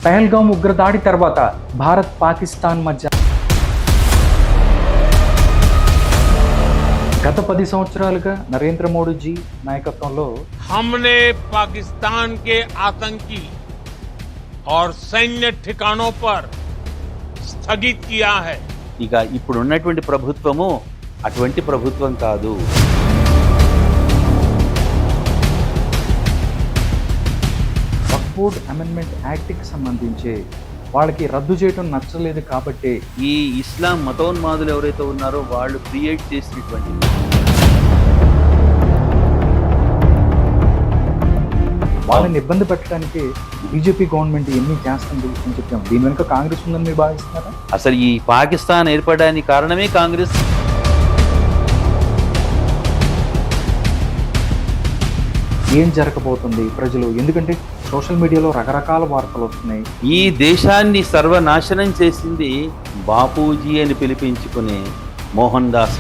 పహల్గాం ఉగ్రదాడి తర్వాత భారత్ పాకిస్తాన్ మధ్య గత 10 సంవత్సరాలుగా నరేంద్ర మోడీజీ నాయకత్వంలో हमने पाकिस्तान के आतंकी और सैन्य ठिकानों पर स्थगित किया है। ఇక ఇప్పుడున్నటువంటి ప్రభుత్వము అటువంటి ప్రభుత్వం కాదు. వక్ఫ్ అమెండ్మెంట్ యాక్ట్కి సంబంధించి వాళ్ళకి రద్దు చేయడం నచ్చలేదు కాబట్టి ఈ ఇస్లాం మతోన్మాదులు ఎవరైతే ఉన్నారో వాళ్ళు క్రియేట్ చేసినటువంటి వాళ్ళని ఇబ్బంది పెట్టడానికి బీజేపీ గవర్నమెంట్ ఎన్ని చేస్తుంది అని చెప్పాము. దీని వెనుక కాంగ్రెస్ ఉందని మీరు భావిస్తున్నారా? అసలు ఈ పాకిస్తాన్ ఏర్పడడానికి కారణమే కాంగ్రెస్. ఏం జరగబోతుంది ప్రజలు, ఎందుకంటే సోషల్ మీడియాలో రకరకాల వార్తలు వస్తున్నాయి. ఈ దేశాన్ని సర్వనాశనం చేసింది బాపూజీ అని పిలిపించుకునే మోహన్ దాస్.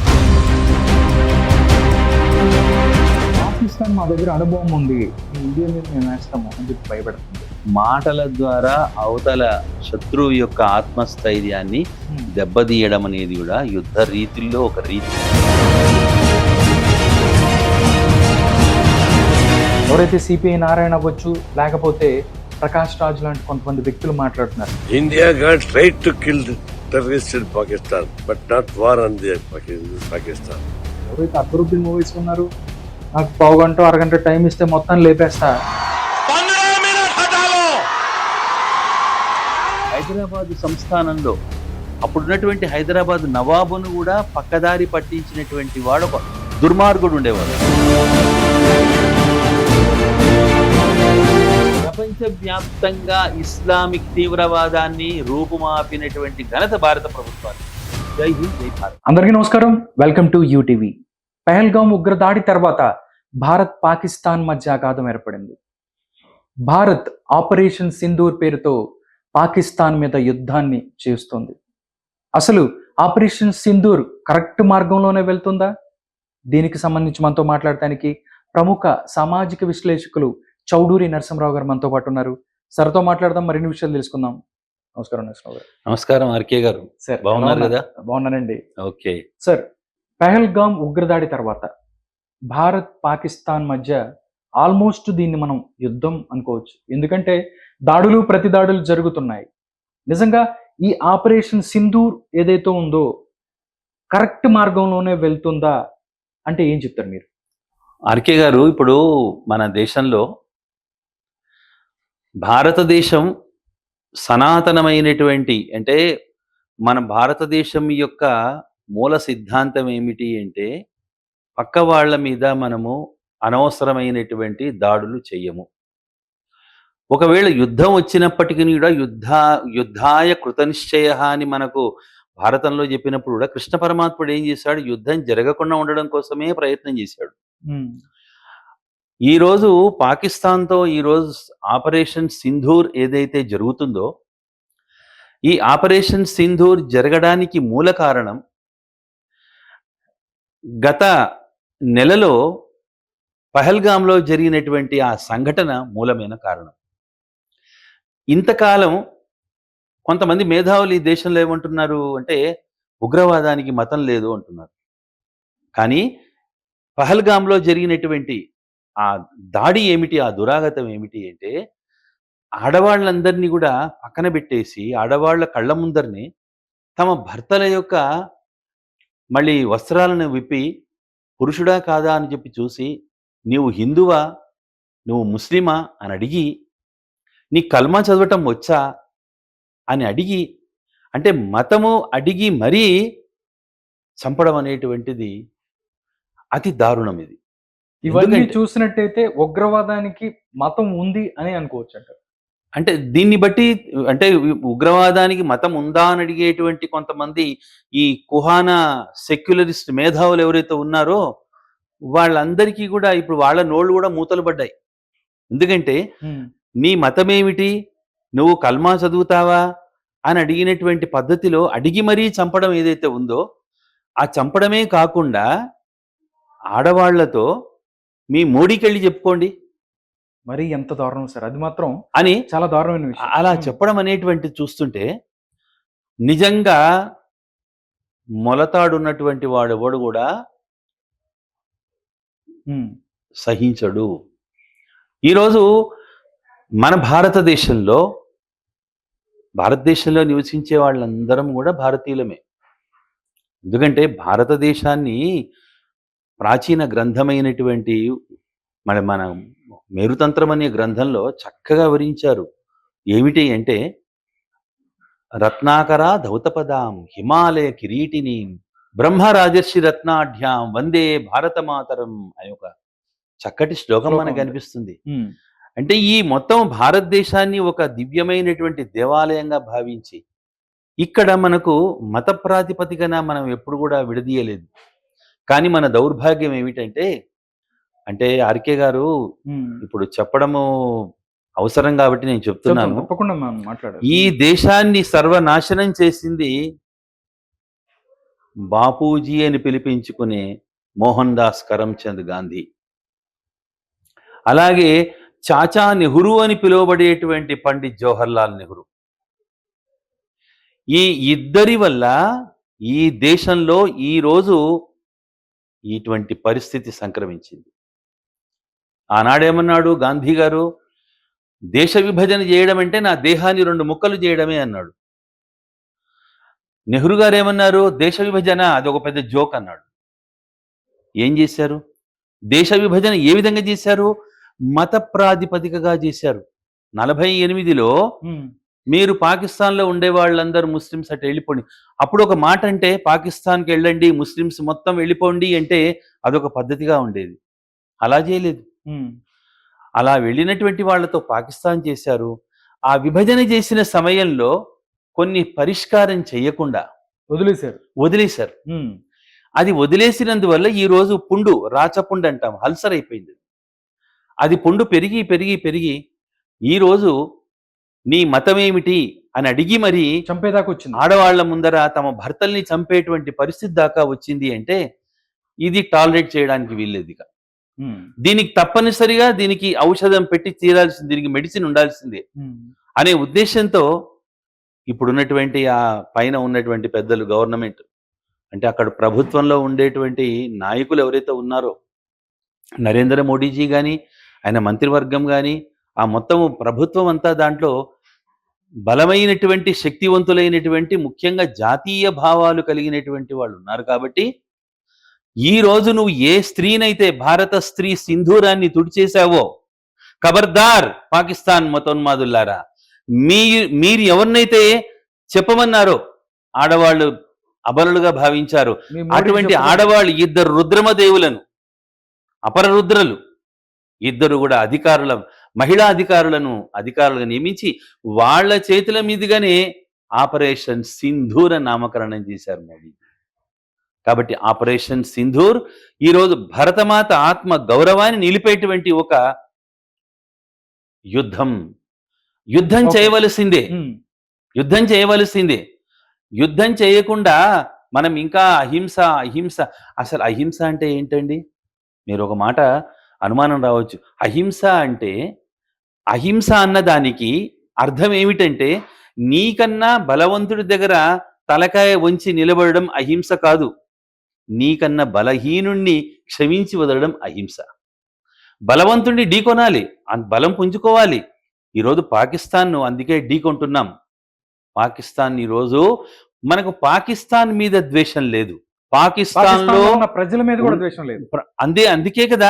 పాకిస్తాన్ మా దగ్గర అనుభవం ఉంది, ఇండియా మీద మేము వేస్తాము అని చెప్పి భయపడుతుంది. మాటల ద్వారా అవతల శత్రువు యొక్క ఆత్మస్థైర్యాన్ని దెబ్బతీయడం అనేది కూడా యుద్ధ రీతిల్లో ఒక రీతి. ఎవరైతే సిపిఐ నారాయణ అవ్వచ్చు, లేకపోతే ప్రకాష్ రాజ్ లాంటి కొంతమంది వ్యక్తులు మాట్లాడుతున్నారు. India got right to kill the terrorists in Pakistan, but not war on the Pakistan. ఎవరైతే అక్బరుద్దీన్ మూవీస్ ఉన్నారు, నాకు పావు గంట అరగంట టైం ఇస్తే మొత్తం లేపేస్తా. 15 मिनट हटा लो। హైదరాబాద్ సంస్థానంలో అప్పుడున్నటువంటి హైదరాబాద్ నవాబును కూడా పక్కదారి పట్టించినటువంటి వాడు ఒక దుర్మార్గుడు ఉండేవాడు. ప్రపంచవ్యాప్తంగా ఇస్లామిక్ తీవ్రవాదాన్ని రూపుమాపినటువంటి ఘనత భారత ప్రభుత్వానికి. జై హింద్, జై భారత్. అందరికీ నమస్కారం, వెల్కమ్ టు యూటీవీ. పహల్గాం ఉగ్రదాడి తర్వాత భారత్ పాకిస్తాన్ మధ్య అగాధం ఏర్పడింది. భారత్ ఆపరేషన్ సింధూర్ పేరుతో పాకిస్తాన్ మీద యుద్ధాన్ని చేస్తుంది. అసలు ఆపరేషన్ సింధూర్ కరెక్ట్ మార్గంలోనే వెళ్తుందా? దీనికి సంబంధించి మనతో మాట్లాడటానికి ప్రముఖ సామాజిక విశ్లేషకులు చౌడూరి నరసింహరావు గారు మనతో పాటు ఉన్నారు. సార్తో మాట్లాడదాం, మరిన్ని విషయాలు తెలుసుకుందాం. నమస్కారం నరసింహరావు గారు. నమస్కారం ఆర్కే గారు. సార్ బాగున్నారు కదా? బాగున్నానండి. ఓకే సార్, పహల్గాం ఉగ్రదాడి తర్వాత భారత్ పాకిస్తాన్ మధ్య ఆల్మోస్ట్ దీన్ని మనం యుద్ధం అనుకోవచ్చు. ఎందుకంటే దాడులు ప్రతి దాడులు జరుగుతున్నాయి. నిజంగా ఈ ఆపరేషన్ సింధూర్ ఏదైతే ఉందో కరెక్ట్ మార్గంలోనే వెళ్తుందా అంటే ఏం చెప్తారు మీరు? ఆర్కే గారు, ఇప్పుడు మన దేశంలో భారతదేశం సనాతనమైనటువంటి, అంటే మన భారతదేశం యొక్క మూల సిద్ధాంతం ఏమిటి అంటే పక్క వాళ్ళ మీద మనము అనవసరమైనటువంటి దాడులు చెయ్యము. ఒకవేళ యుద్ధం వచ్చినప్పటికీ కూడా యుద్ధాయ కృతనిశ్చయ అని మనకు భారతంలో చెప్పినప్పుడు కూడా కృష్ణ పరమాత్ముడు ఏం చేశాడు? యుద్ధం జరగకుండా ఉండడం కోసమే ప్రయత్నం చేశాడు. ఈరోజు పాకిస్తాన్తో ఈరోజు ఆపరేషన్ సింధూర్ ఏదైతే జరుగుతుందో, ఈ ఆపరేషన్ సింధూర్ జరగడానికి మూల కారణం గత నెలలో పహల్గాంలో జరిగినటువంటి ఆ సంఘటన మూలమైన కారణం. ఇంతకాలం కొంతమంది మేధావులు ఈ దేశంలో ఏమంటున్నారు అంటే ఉగ్రవాదానికి మతం లేదు అంటున్నారు. కానీ పహల్గాంలో జరిగినటువంటి ఆ దాడి ఏమిటి, ఆ దురాగతం ఏమిటి అంటే ఆడవాళ్ళందరినీ కూడా పక్కన పెట్టేసి ఆడవాళ్ల కళ్ళ ముందరిని తమ భర్తల యొక్క మళ్ళీ వస్త్రాలను విప్పి పురుషుడా కాదా అని చెప్పి చూసి, నీవు హిందువా, నువ్వు ముస్లిమా అని అడిగి, నీ కల్మా చదవటం వచ్చా అని అడిగి, అంటే మతము అడిగి మరీ చంపడం అనేటువంటిది అతి దారుణం. ఇది ఇవన్నీ ఎందుకంటే చూసినట్టయితే ఉగ్రవాదానికి మతం ఉంది అని అనుకోవచ్చు అంటారు. అంటే దీన్ని బట్టి అంటే ఉగ్రవాదానికి మతం ఉందా అని అడిగేటువంటి కొంతమంది ఈ కుహానా సెక్యులరిస్ట్ మేధావులు ఎవరైతే ఉన్నారో వాళ్ళందరికీ కూడా ఇప్పుడు వాళ్ళ నోళ్ళు కూడా మూతలు పడ్డాయి. ఎందుకంటే నీ మతమేమిటి, నువ్వు కల్మా చదువుతావా అని అడిగినటువంటి పద్ధతిలో అడిగి మరీ చంపడం ఏదైతే ఉందో, ఆ చంపడమే కాకుండా ఆడవాళ్లతో మీ మోడీకి వెళ్ళి చెప్పుకోండి, మరి ఎంత దారుణం సార్, అది మాత్రం అని చాలా దారుణమైన విషయం. అలా చెప్పడం అనేటువంటి చూస్తుంటే నిజంగా మొలతాడున్నటువంటి వాడెవడు కూడా ఉమ్, సహించడు. ఈరోజు మన భారతదేశంలో నివసించే వాళ్ళందరం కూడా భారతీయులమే. ఎందుకంటే భారతదేశాన్ని ప్రాచీన గ్రంథమైనటువంటి మన మేరుతంత్రం అనే గ్రంథంలో చక్కగా వివరించారు. ఏమిటి అంటే రత్నాకర ధౌతపదాం హిమాలయ కిరీటిని బ్రహ్మరాజర్షి రత్నాఢ్యాం వందే భారతమాతరం అనే ఒక చక్కటి శ్లోకం మనకు కనిపిస్తుంది. ఉమ్, అంటే ఈ మొత్తం భారతదేశాన్ని ఒక దివ్యమైనటువంటి దేవాలయంగా భావించి ఇక్కడ మనకు మత ప్రాతిపదికన మనం ఎప్పుడు కూడా విడదీయలేదు. కానీ మన దౌర్భాగ్యం ఏమిటంటే, అంటే ఆర్కే గారు ఉమ్. ఇప్పుడు చెప్పడము అవసరం కాబట్టి నేను చెప్తున్నాను. తప్పకుండా మనం మాట్లాడాలి. ఈ దేశాన్ని సర్వనాశనం చేసింది బాపూజీ అని పిలిపించుకునే మోహన్ దాస్ కరమ్చంద్ గాంధీ, అలాగే చాచా నెహ్రూ అని పిలువబడేటువంటి పండిత్ జవహర్లాల్ నెహ్రూ. ఈ ఇద్దరి వల్ల ఈ దేశంలో ఈరోజు ఇటువంటి పరిస్థితి సంక్రమించింది. ఆనాడేమన్నాడు గాంధీ గారు, దేశ విభజన చేయడం అంటే నా దేహాన్ని 2 ముక్కలు చేయడమే అన్నాడు. నెహ్రూ గారు ఏమన్నారు, దేశ విభజన అదొక పెద్ద జోక్ అన్నాడు. ఏం చేశారు? దేశ విభజన ఏ విధంగా చేశారు? మత ప్రాతిపదికగా చేశారు. 48లో ఉమ్, మీరు పాకిస్తాన్లో ఉండే వాళ్ళందరూ ముస్లిమ్స్ అటు వెళ్ళిపోండి. అప్పుడు ఒక మాట అంటే పాకిస్తాన్కి వెళ్ళండి, ముస్లిమ్స్ మొత్తం వెళ్ళిపోండి అంటే అదొక పద్ధతిగా ఉండేది. అలా చేయలేదు. ఉమ్, అలా వెళ్ళినటువంటి వాళ్ళతో పాకిస్తాన్ చేశారు. ఆ విభజన చేసిన సమయంలో కొన్ని పరిష్కారం చేయకుండా వదిలేశారు. ఉమ్, అది వదిలేసినందువల్ల ఈరోజు పుండు, రాచపుండు అంటాం, అల్సర్ అయిపోయింది. అది పుండు పెరిగి పెరిగి పెరిగి ఈరోజు నీ మతమేమిటి అని అడిగి మరి చంపేదాకా వచ్చింది. ఆడవాళ్ల ముందర తమ భర్తల్ని చంపేటువంటి పరిస్థితి దాకా వచ్చింది అంటే ఇది టాలరేట్ చేయడానికి వీల్లేదు. ఇక ఉమ్, దీనికి తప్పనిసరిగా దీనికి ఔషధం పెట్టి తీరాల్సింది, దీనికి మెడిసిన్ ఉండాల్సిందే ఉమ్, అనే ఉద్దేశంతో ఇప్పుడున్నటువంటి ఆ పైన ఉన్నటువంటి పెద్దలు, గవర్నమెంట్ అంటే అక్కడ ప్రభుత్వంలో ఉండేటువంటి నాయకులు ఎవరైతే ఉన్నారో, నరేంద్ర మోడీజీ కానీ ఆయన మంత్రివర్గం కానీ ఆ మొత్తం ప్రభుత్వం అంతా దాంట్లో బలమైనటువంటి శక్తివంతులైనటువంటి ముఖ్యంగా జాతీయ భావాలు కలిగినటువంటి వాళ్ళు ఉన్నారు. కాబట్టి ఈ రోజు నువ్వు ఏ స్త్రీనైతే భారత స్త్రీ సింధూరాన్ని తుడిచేశావో, ఖబర్దార్ పాకిస్తాన్ మతోన్మాదుల్లారా, మీరు ఎవరినైతే చెప్పమన్నారో, ఆడవాళ్ళు అబలులుగా భావించారు, మీ మోడీ అటువంటి చెప్పలేదు. ఆడవాళ్ళు 2 రుద్రమదేవులను, అపర రుద్రలు ఇద్దరు కూడా మహిళా అధికారులుగా నియమించి వాళ్ళ చేతుల మీదుగానే ఆపరేషన్ సింధూర్ అని నామకరణం చేశారు మోడీ. కాబట్టి ఆపరేషన్ సింధూర్ ఈరోజు భరతమాత ఆత్మ గౌరవాన్ని నిలిపేటువంటి ఒక యుద్ధం Okay. చేయవలసిందే. ఉమ్, యుద్ధం చేయకుండా మనం ఇంకా అహింస అసలు అహింస అంటే ఏంటండి? మీరు ఒక మాట అనుమానం రావచ్చు. అహింస అంటే, అహింస అన్నదానికి అర్థం ఏమిటంటే, నీకన్నా బలవంతుడి దగ్గర తలకాయ వంచి నిలబడడం అహింస కాదు, నీకన్నా బలహీనుణ్ణి క్షమించి వదలడం అహింస. బలవంతుణ్ణి ఢీకొనాలి, బలం పుంజుకోవాలి. ఈరోజు పాకిస్తాన్ను అందుకే ఢీకొంటున్నాం. పాకిస్తాన్ ఈరోజు మనకు పాకిస్తాన్ మీద ద్వేషం లేదు, పాకిస్తాన్లో ఉన్న ప్రజల మీద కూడా ద్వేషం లేదు. అందుకే కదా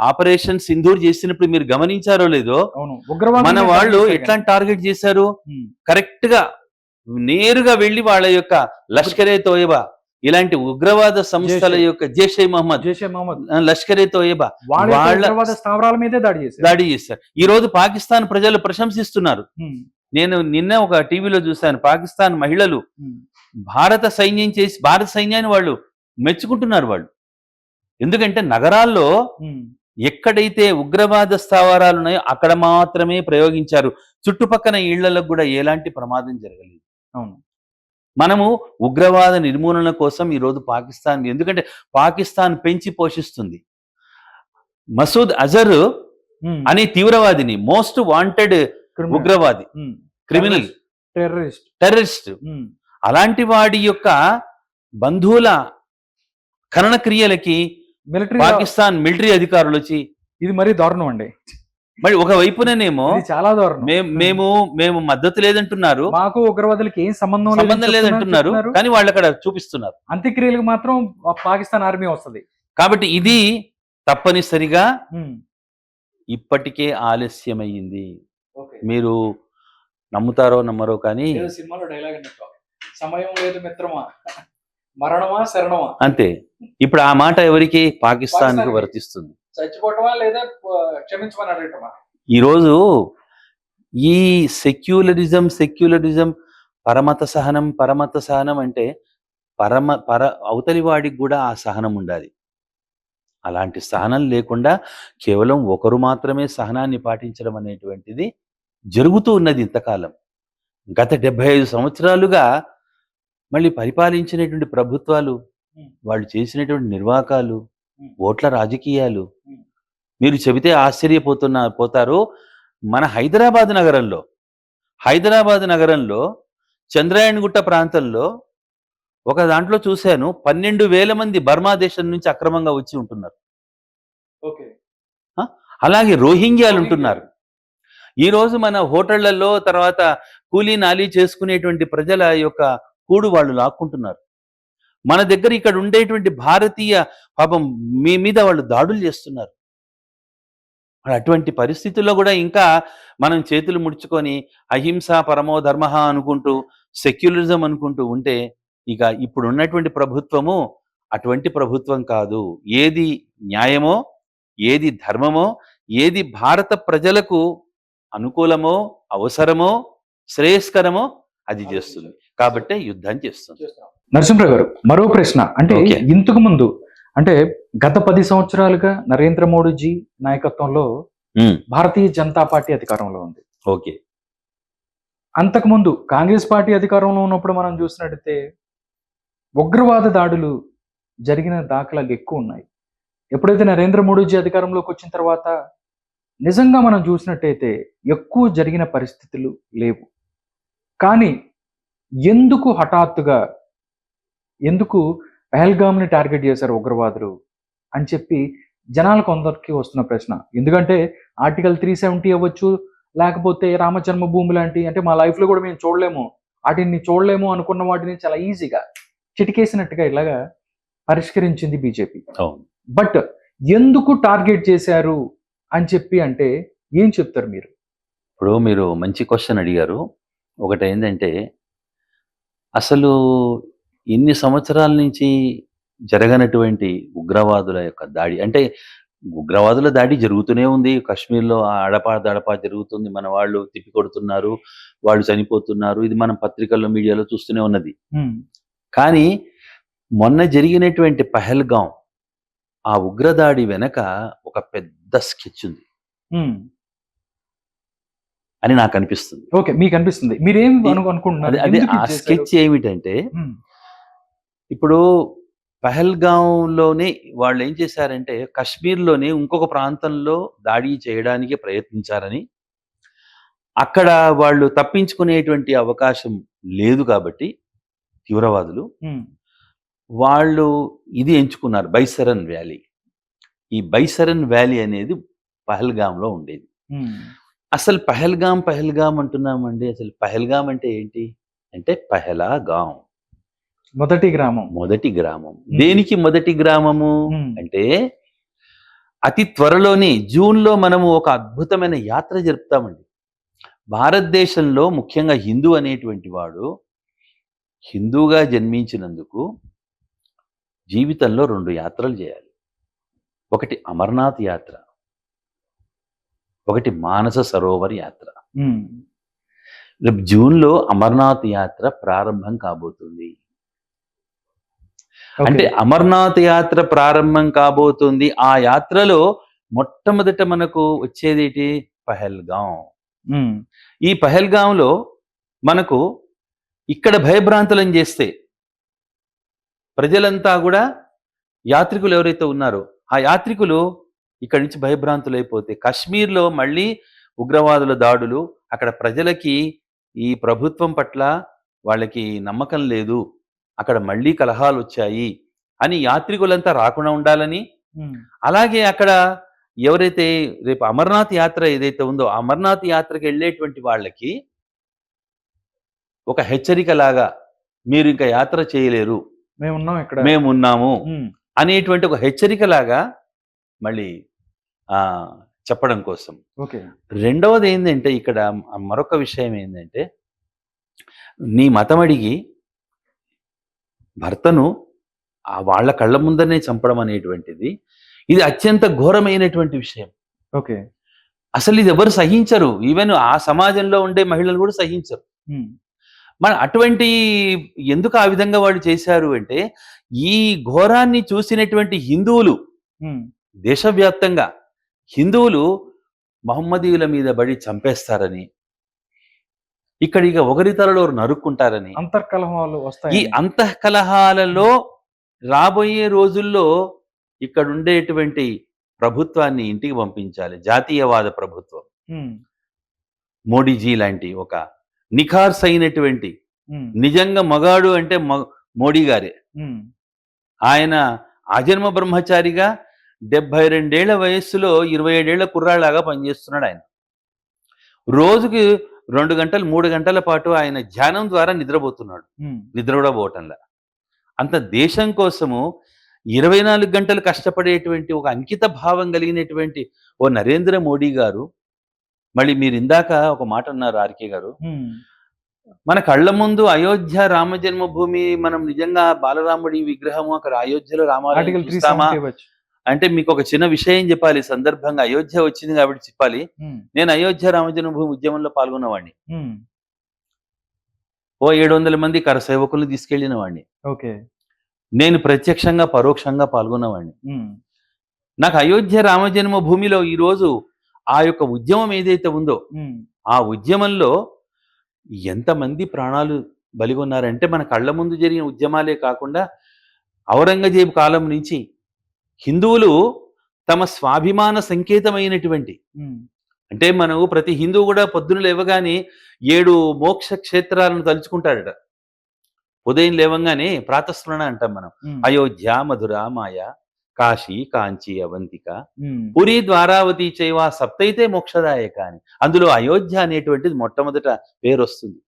ఆపరేషన్ సింధూర్ చేసినప్పుడు మీరు గమనించారో లేదో, అవును, ఉగ్రవాదులు మన వాళ్ళు చేశారు ఎట్లా టార్గెట్ చేశారు? ఉమ్, కరెక్ట్ గా నేరుగా వెళ్లి వాళ్ళ యొక్క లష్కరే తోయబా ఇలాంటి ఉగ్రవాద సంస్థల యొక్క జైషే మహమ్మద్, లష్కరే తోయబా వాళ్ళ ఉగ్రవాద స్థావరాల మీదే దాడి చేశారు. ఈ రోజు పాకిస్తాన్ ప్రజలు ప్రశంసిస్తున్నారు. ఉమ్, నేను నిన్న ఒక టీవీలో చూశాను, పాకిస్తాన్ మహిళలు ఉమ్, భారత సైన్యాన్ని వాళ్ళు మెచ్చుకుంటున్నారు. వాళ్ళు ఎందుకంటే నగరాల్లో ఉమ్, ఎక్కడైతే ఉగ్రవాద స్థావరాలు ఉన్నాయో అక్కడ మాత్రమే ప్రయోగించారు. చుట్టుపక్కల ఇళ్లకు కూడా ఎలాంటి ప్రమాదం జరగలేదు. అవును, మనము ఉగ్రవాద నిర్మూలన కోసం ఈరోజు పాకిస్తాన్, ఎందుకంటే పాకిస్తాన్ పెంచి పోషిస్తుంది. మసూద్ అజర్ అనే తీవ్రవాదిని, మోస్ట్ వాంటెడ్ ఉగ్రవాది, క్రిమినల్, టెర్రరిస్ట్, అలాంటి వాడి యొక్క బంధువుల ఖనన క్రియలకి మిలిటరీ పాకిస్తాన్ మిలిటరీ అధికారులు వచ్చి, ఇది మరీ దారుణం అండి. మరి ఒక వైపునేమో ఇది చాలా దారుణం. మేము మద్దతు లేదంటున్నారు, మాకు ఉగ్రవాదులకి ఏం సంబంధం లేదంటున్నారు, కానీ వాళ్ళు అక్కడ చూపిస్తున్నారు. అంత్యక్రియలకు మాత్రం పాకిస్తాన్ ఆర్మీ వస్తుంది. కాబట్టి ఇది తప్పనిసరిగా ఇప్పటికే ఆలస్యమైంది. మీరు నమ్ముతారో నమ్మరో కానీ సినిమాలో డైలాగ్ అన్నట్టు, సమయం లేదు మిత్రమా, మరణమా శరణమా. అంతే. ఇప్పుడు ఆ మాట ఎవరికి? పాకిస్తాన్ కు వర్తిస్తుంది. చచ్చిపోవటమా లేదా క్షమించమని అడగటమా? ఈరోజు ఈ సెక్యులరిజం పరమత సహనం అంటే అవతలి వాడికి కూడా ఆ సహనం ఉండాలి. అలాంటి సహనం లేకుండా కేవలం ఒకరు మాత్రమే సహనాన్ని పాటించడం అనేటువంటిది జరుగుతూ ఉన్నది ఇంతకాలం. గత 75 సంవత్సరాలుగా మళ్ళీ పరిపాలించినటువంటి ప్రభుత్వాలు, వాళ్ళు చేసినటువంటి నిర్వాకాలు, ఓట్ల రాజకీయాలు మీరు చెబితే పోతారు. మన హైదరాబాద్ నగరంలో చంద్రాయణగుట్ట ప్రాంతంలో ఒక దాంట్లో చూశాను, 12,000 మంది బర్మా దేశం నుంచి అక్రమంగా వచ్చి ఉంటున్నారు. అలాగే రోహింగ్యాలు ఉంటున్నారు. ఈరోజు మన హోటళ్లలో, తర్వాత కూలీ నాలీ చేసుకునేటువంటి ప్రజల యొక్క కూడు వాళ్ళు లాక్కుంటున్నారు. మన దగ్గర ఇక్కడ ఉండేటువంటి భారతీయ పాపం మీ మీద వాళ్ళు దాడులు చేస్తున్నారు. అటువంటి పరిస్థితుల్లో కూడా ఇంకా మనం చేతులు ముడుచుకొని అహింస పరమో ధర్మ అనుకుంటూ, సెక్యులరిజం అనుకుంటూ ఉంటే ఇక ఇప్పుడు ఉన్నటువంటి ప్రభుత్వము అటువంటి ప్రభుత్వం కాదు. ఏది న్యాయమో, ఏది ధర్మమో, ఏది భారత ప్రజలకు అనుకూలమో, అవసరమో, శ్రేయస్కరమో అది చేస్తుంది. కాబట్టే యుద్ధం చేస్తుంది. నరసింహరావు గారు, మరో ప్రశ్న. అంటే ఇంతకు ముందు, అంటే గత 10 సంవత్సరాలుగా నరేంద్ర మోడీజీ నాయకత్వంలో భారతీయ జనతా పార్టీ అధికారంలో ఉంది. ఓకే. అంతకుముందు కాంగ్రెస్ పార్టీ అధికారంలో ఉన్నప్పుడు మనం చూసినట్టయితే ఉగ్రవాద దాడులు జరిగిన దాఖలాలు ఎక్కువ ఉన్నాయి. ఎప్పుడైతే నరేంద్ర మోడీజీ అధికారంలోకి వచ్చిన తర్వాత నిజంగా మనం చూసినట్టయితే ఎక్కువ జరిగిన పరిస్థితులు లేవు. కానీ ఎందుకు హఠాత్తుగా పహల్గామ్ని టార్గెట్ చేశారు ఉగ్రవాదులు అని చెప్పి జనాలకు అందరికీ వస్తున్న ప్రశ్న. ఎందుకంటే ఆర్టికల్ 370 అవ్వచ్చు, లేకపోతే రామ జన్మభూమి లాంటి, అంటే మా లైఫ్లో కూడా మేము వాటిని చూడలేము అనుకున్న వాటిని చాలా ఈజీగా చిటికేసినట్టుగా ఇలాగా పరిష్కరించింది బీజేపీ. బట్ ఎందుకు టార్గెట్ చేశారు అని చెప్పి అంటే ఏం చెప్తారు మీరు? ఇప్పుడు మీరు మంచి క్వశ్చన్ అడిగారు. ఒకటి ఏంటంటే, అసలు ఇన్ని సంవత్సరాల నుంచి జరగనటువంటి ఉగ్రవాదుల యొక్క దాడి, అంటే ఉగ్రవాదుల దాడి జరుగుతూనే ఉంది. కాశ్మీర్లో అడపా జరుగుతుంది. మన వాళ్ళు తిప్పికొడుతున్నారు, వాళ్ళు చనిపోతున్నారు. ఇది మనం పత్రికల్లో, మీడియాలో చూస్తూనే ఉన్నది. కానీ మొన్న జరిగినటువంటి పహల్గాం ఆ ఉగ్రదాడి వెనక ఒక పెద్ద స్కెచ్ ఉంది అని నాకు అనిపిస్తుంది. ఓకే, మీకు అనిపిస్తుంది. మీరేం అనుకుంటున్నారు? అదే ఆ స్కెచ్ ఏమిటంటే, ఇప్పుడు పహల్గాంలోనే వాళ్ళు ఏం చేశారంటే, కశ్మీర్లోనే ఇంకొక ప్రాంతంలో దాడి చేయడానికి ప్రయత్నించారని, అక్కడ వాళ్ళు తప్పించుకునేటువంటి అవకాశం లేదు కాబట్టి తీవ్రవాదులు వాళ్ళు ఇది ఎంచుకున్నారు, బైసరన్ వ్యాలీ. ఈ బైసరన్ వ్యాలీ అనేది పహల్గాంలో ఉండేది. అసలు పహల్గాం అంటున్నామండి. అసలు పహల్గాం అంటే ఏంటి అంటే, పహలాగాం మొదటి గ్రామం. దేనికి మొదటి గ్రామము అంటే, అతి త్వరలోనే జూన్లో మనము ఒక అద్భుతమైన యాత్ర జరుపుతామండి. భారతదేశంలో ముఖ్యంగా హిందూ అనేటువంటి వాడు హిందూగా జన్మించినందుకు జీవితంలో 2 యాత్రలు చేయాలి. ఒకటి అమర్నాథ్ యాత్ర, ఒకటి మానస సరోవర్ యాత్ర. రేపు జూన్లో అమర్నాథ్ యాత్ర ప్రారంభం కాబోతుంది. అంటే అమర్నాథ్ యాత్ర ప్రారంభం కాబోతుంది. ఆ యాత్రలో మొట్టమొదట మనకు వచ్చేది పహల్గాం. ఈ పహల్గాంలో మనకు ఇక్కడ భయభ్రాంతులను చేస్తే ప్రజలంతా కూడా, యాత్రికులు ఎవరైతే ఉన్నారో ఆ యాత్రికులు ఇక్కడి నుంచి భయభ్రాంతులైపోతే కాశ్మీర్లో మళ్ళీ ఉగ్రవాదుల దాడులు, అక్కడ ప్రజలకి ఈ ప్రభుత్వం పట్ల వాళ్ళకి నమ్మకం లేదు, అక్కడ మళ్ళీ కలహాలు వచ్చాయి అని యాత్రికులంతా రాకుండా ఉండాలని, ఉమ్, అలాగే అక్కడ ఎవరైతే రేపు అమర్నాథ్ యాత్ర ఏదైతే ఉందో ఆ అమర్నాథ్ యాత్రకు వెళ్ళేటువంటి వాళ్ళకి ఒక హెచ్చరిక లాగా మీరు ఇంకా యాత్ర చేయలేరు, మేమున్నాం ఇక్కడ. మేమున్నాము ఉమ్, అనేటువంటి ఒక హెచ్చరిక లాగా మళ్ళీ ఆ చెప్పడం కోసం. ఓకే. రెండవది ఏంటంటే ఇక్కడ మరొక విషయం ఏంటంటే, నీ మతం అడిగి భర్తను వాళ్ళ కళ్ళ ముందరనే చంపడం అనేటువంటిది ఇది అత్యంత ఘోరమైనటువంటి విషయం. ఓకే. అసలు ఇది ఎవరు సహించరు, ఈవెన్ ఆ సమాజంలో ఉండే మహిళలు కూడా సహించరు. ఉమ్, మన అటువంటి ఎందుకు ఆ విధంగా వాళ్ళు చేశారు అంటే, ఈ ఘోరాన్ని చూసినటువంటి హిందువులు ఉమ్, దేశవ్యాప్తంగా హిందువులు మహమ్మదీయుల మీద బడి చంపేస్తారని, ఇక్కడ ఇక ఒకరి తలలో నరుక్కుంటారని, అంతర్కలహాలు ఈ వస్తాయి. అంతఃకలహాలలో రాబోయే రోజుల్లో ఇక్కడ ఉండేటువంటి ప్రభుత్వాన్ని ఇంటికి పంపించాలి, జాతీయవాద ప్రభుత్వం, మోడీజీ లాంటి ఒక నిఖార్స్ అయినటువంటి నిజంగా మగాడు అంటే మోడీ గారే. ఆయన ఆజన్మ బ్రహ్మచారిగా 72 ఏళ్ల వయస్సులో 27 ఏళ్ల కుర్రాళ్ళలాగా పనిచేస్తున్నాడు. ఆయన రోజుకి 2 గంటలు 3 గంటల పాటు ఆయన ధ్యానం ద్వారా నిద్రపోతున్నాడు, నిద్ర కూడా పోవటంలా. అంత దేశం కోసము 24 గంటలు కష్టపడేటువంటి ఒక అంకిత భావం కలిగినటువంటి ఓ నరేంద్ర మోడీ గారు. మళ్ళీ మీరు ఇందాక ఒక మాట అన్నారు ఆర్కే గారు, మన కళ్ళ ముందు అయోధ్య రామ జన్మభూమి, మనం నిజంగా బాలరాముడి విగ్రహము అక్కడ అయోధ్యలో రామాలయం చూస్తామా అంటే, మీకు ఒక చిన్న విషయం చెప్పాలి ఈ సందర్భంగా. అయోధ్య వచ్చింది కాబట్టి చెప్పాలి. నేను అయోధ్య రామ జన్మభూమి ఉద్యమంలో పాల్గొన్నవాడిని. ఓ 700 మంది కరసేవకులను తీసుకెళ్లిన వాడిని. నేను ప్రత్యక్షంగా పరోక్షంగా పాల్గొన్నవాడిని. నాకు అయోధ్య రామ జన్మభూమిలో ఈరోజు ఆ యొక్క ఉద్యమం ఏదైతే ఉందో ఆ ఉద్యమంలో ఎంతమంది ప్రాణాలు బలిగొన్నారంటే, మన కళ్ళ ముందు జరిగిన ఉద్యమాలే కాకుండా ఔరంగజేబు కాలం నుంచి హిందువులు తమ స్వాభిమాన సంకేతమైనటువంటి, అంటే మనకు ప్రతి హిందువు కూడా పొద్దున లేవగానే 7 మోక్ష క్షేత్రాలను తలుచుకుంటాడట. ఉదయం లేవంగానే ప్రాతస్మరణ అంటాం మనం. అయోధ్య, మధుర, మాయ, కాశీ, కాంచి, అవంతిక, పురి, ద్వారావతి చైవ సప్తైతే మోక్షదాయక అని అందులో అయోధ్య అనేటువంటిది మొట్టమొదట పేరు వస్తుంది.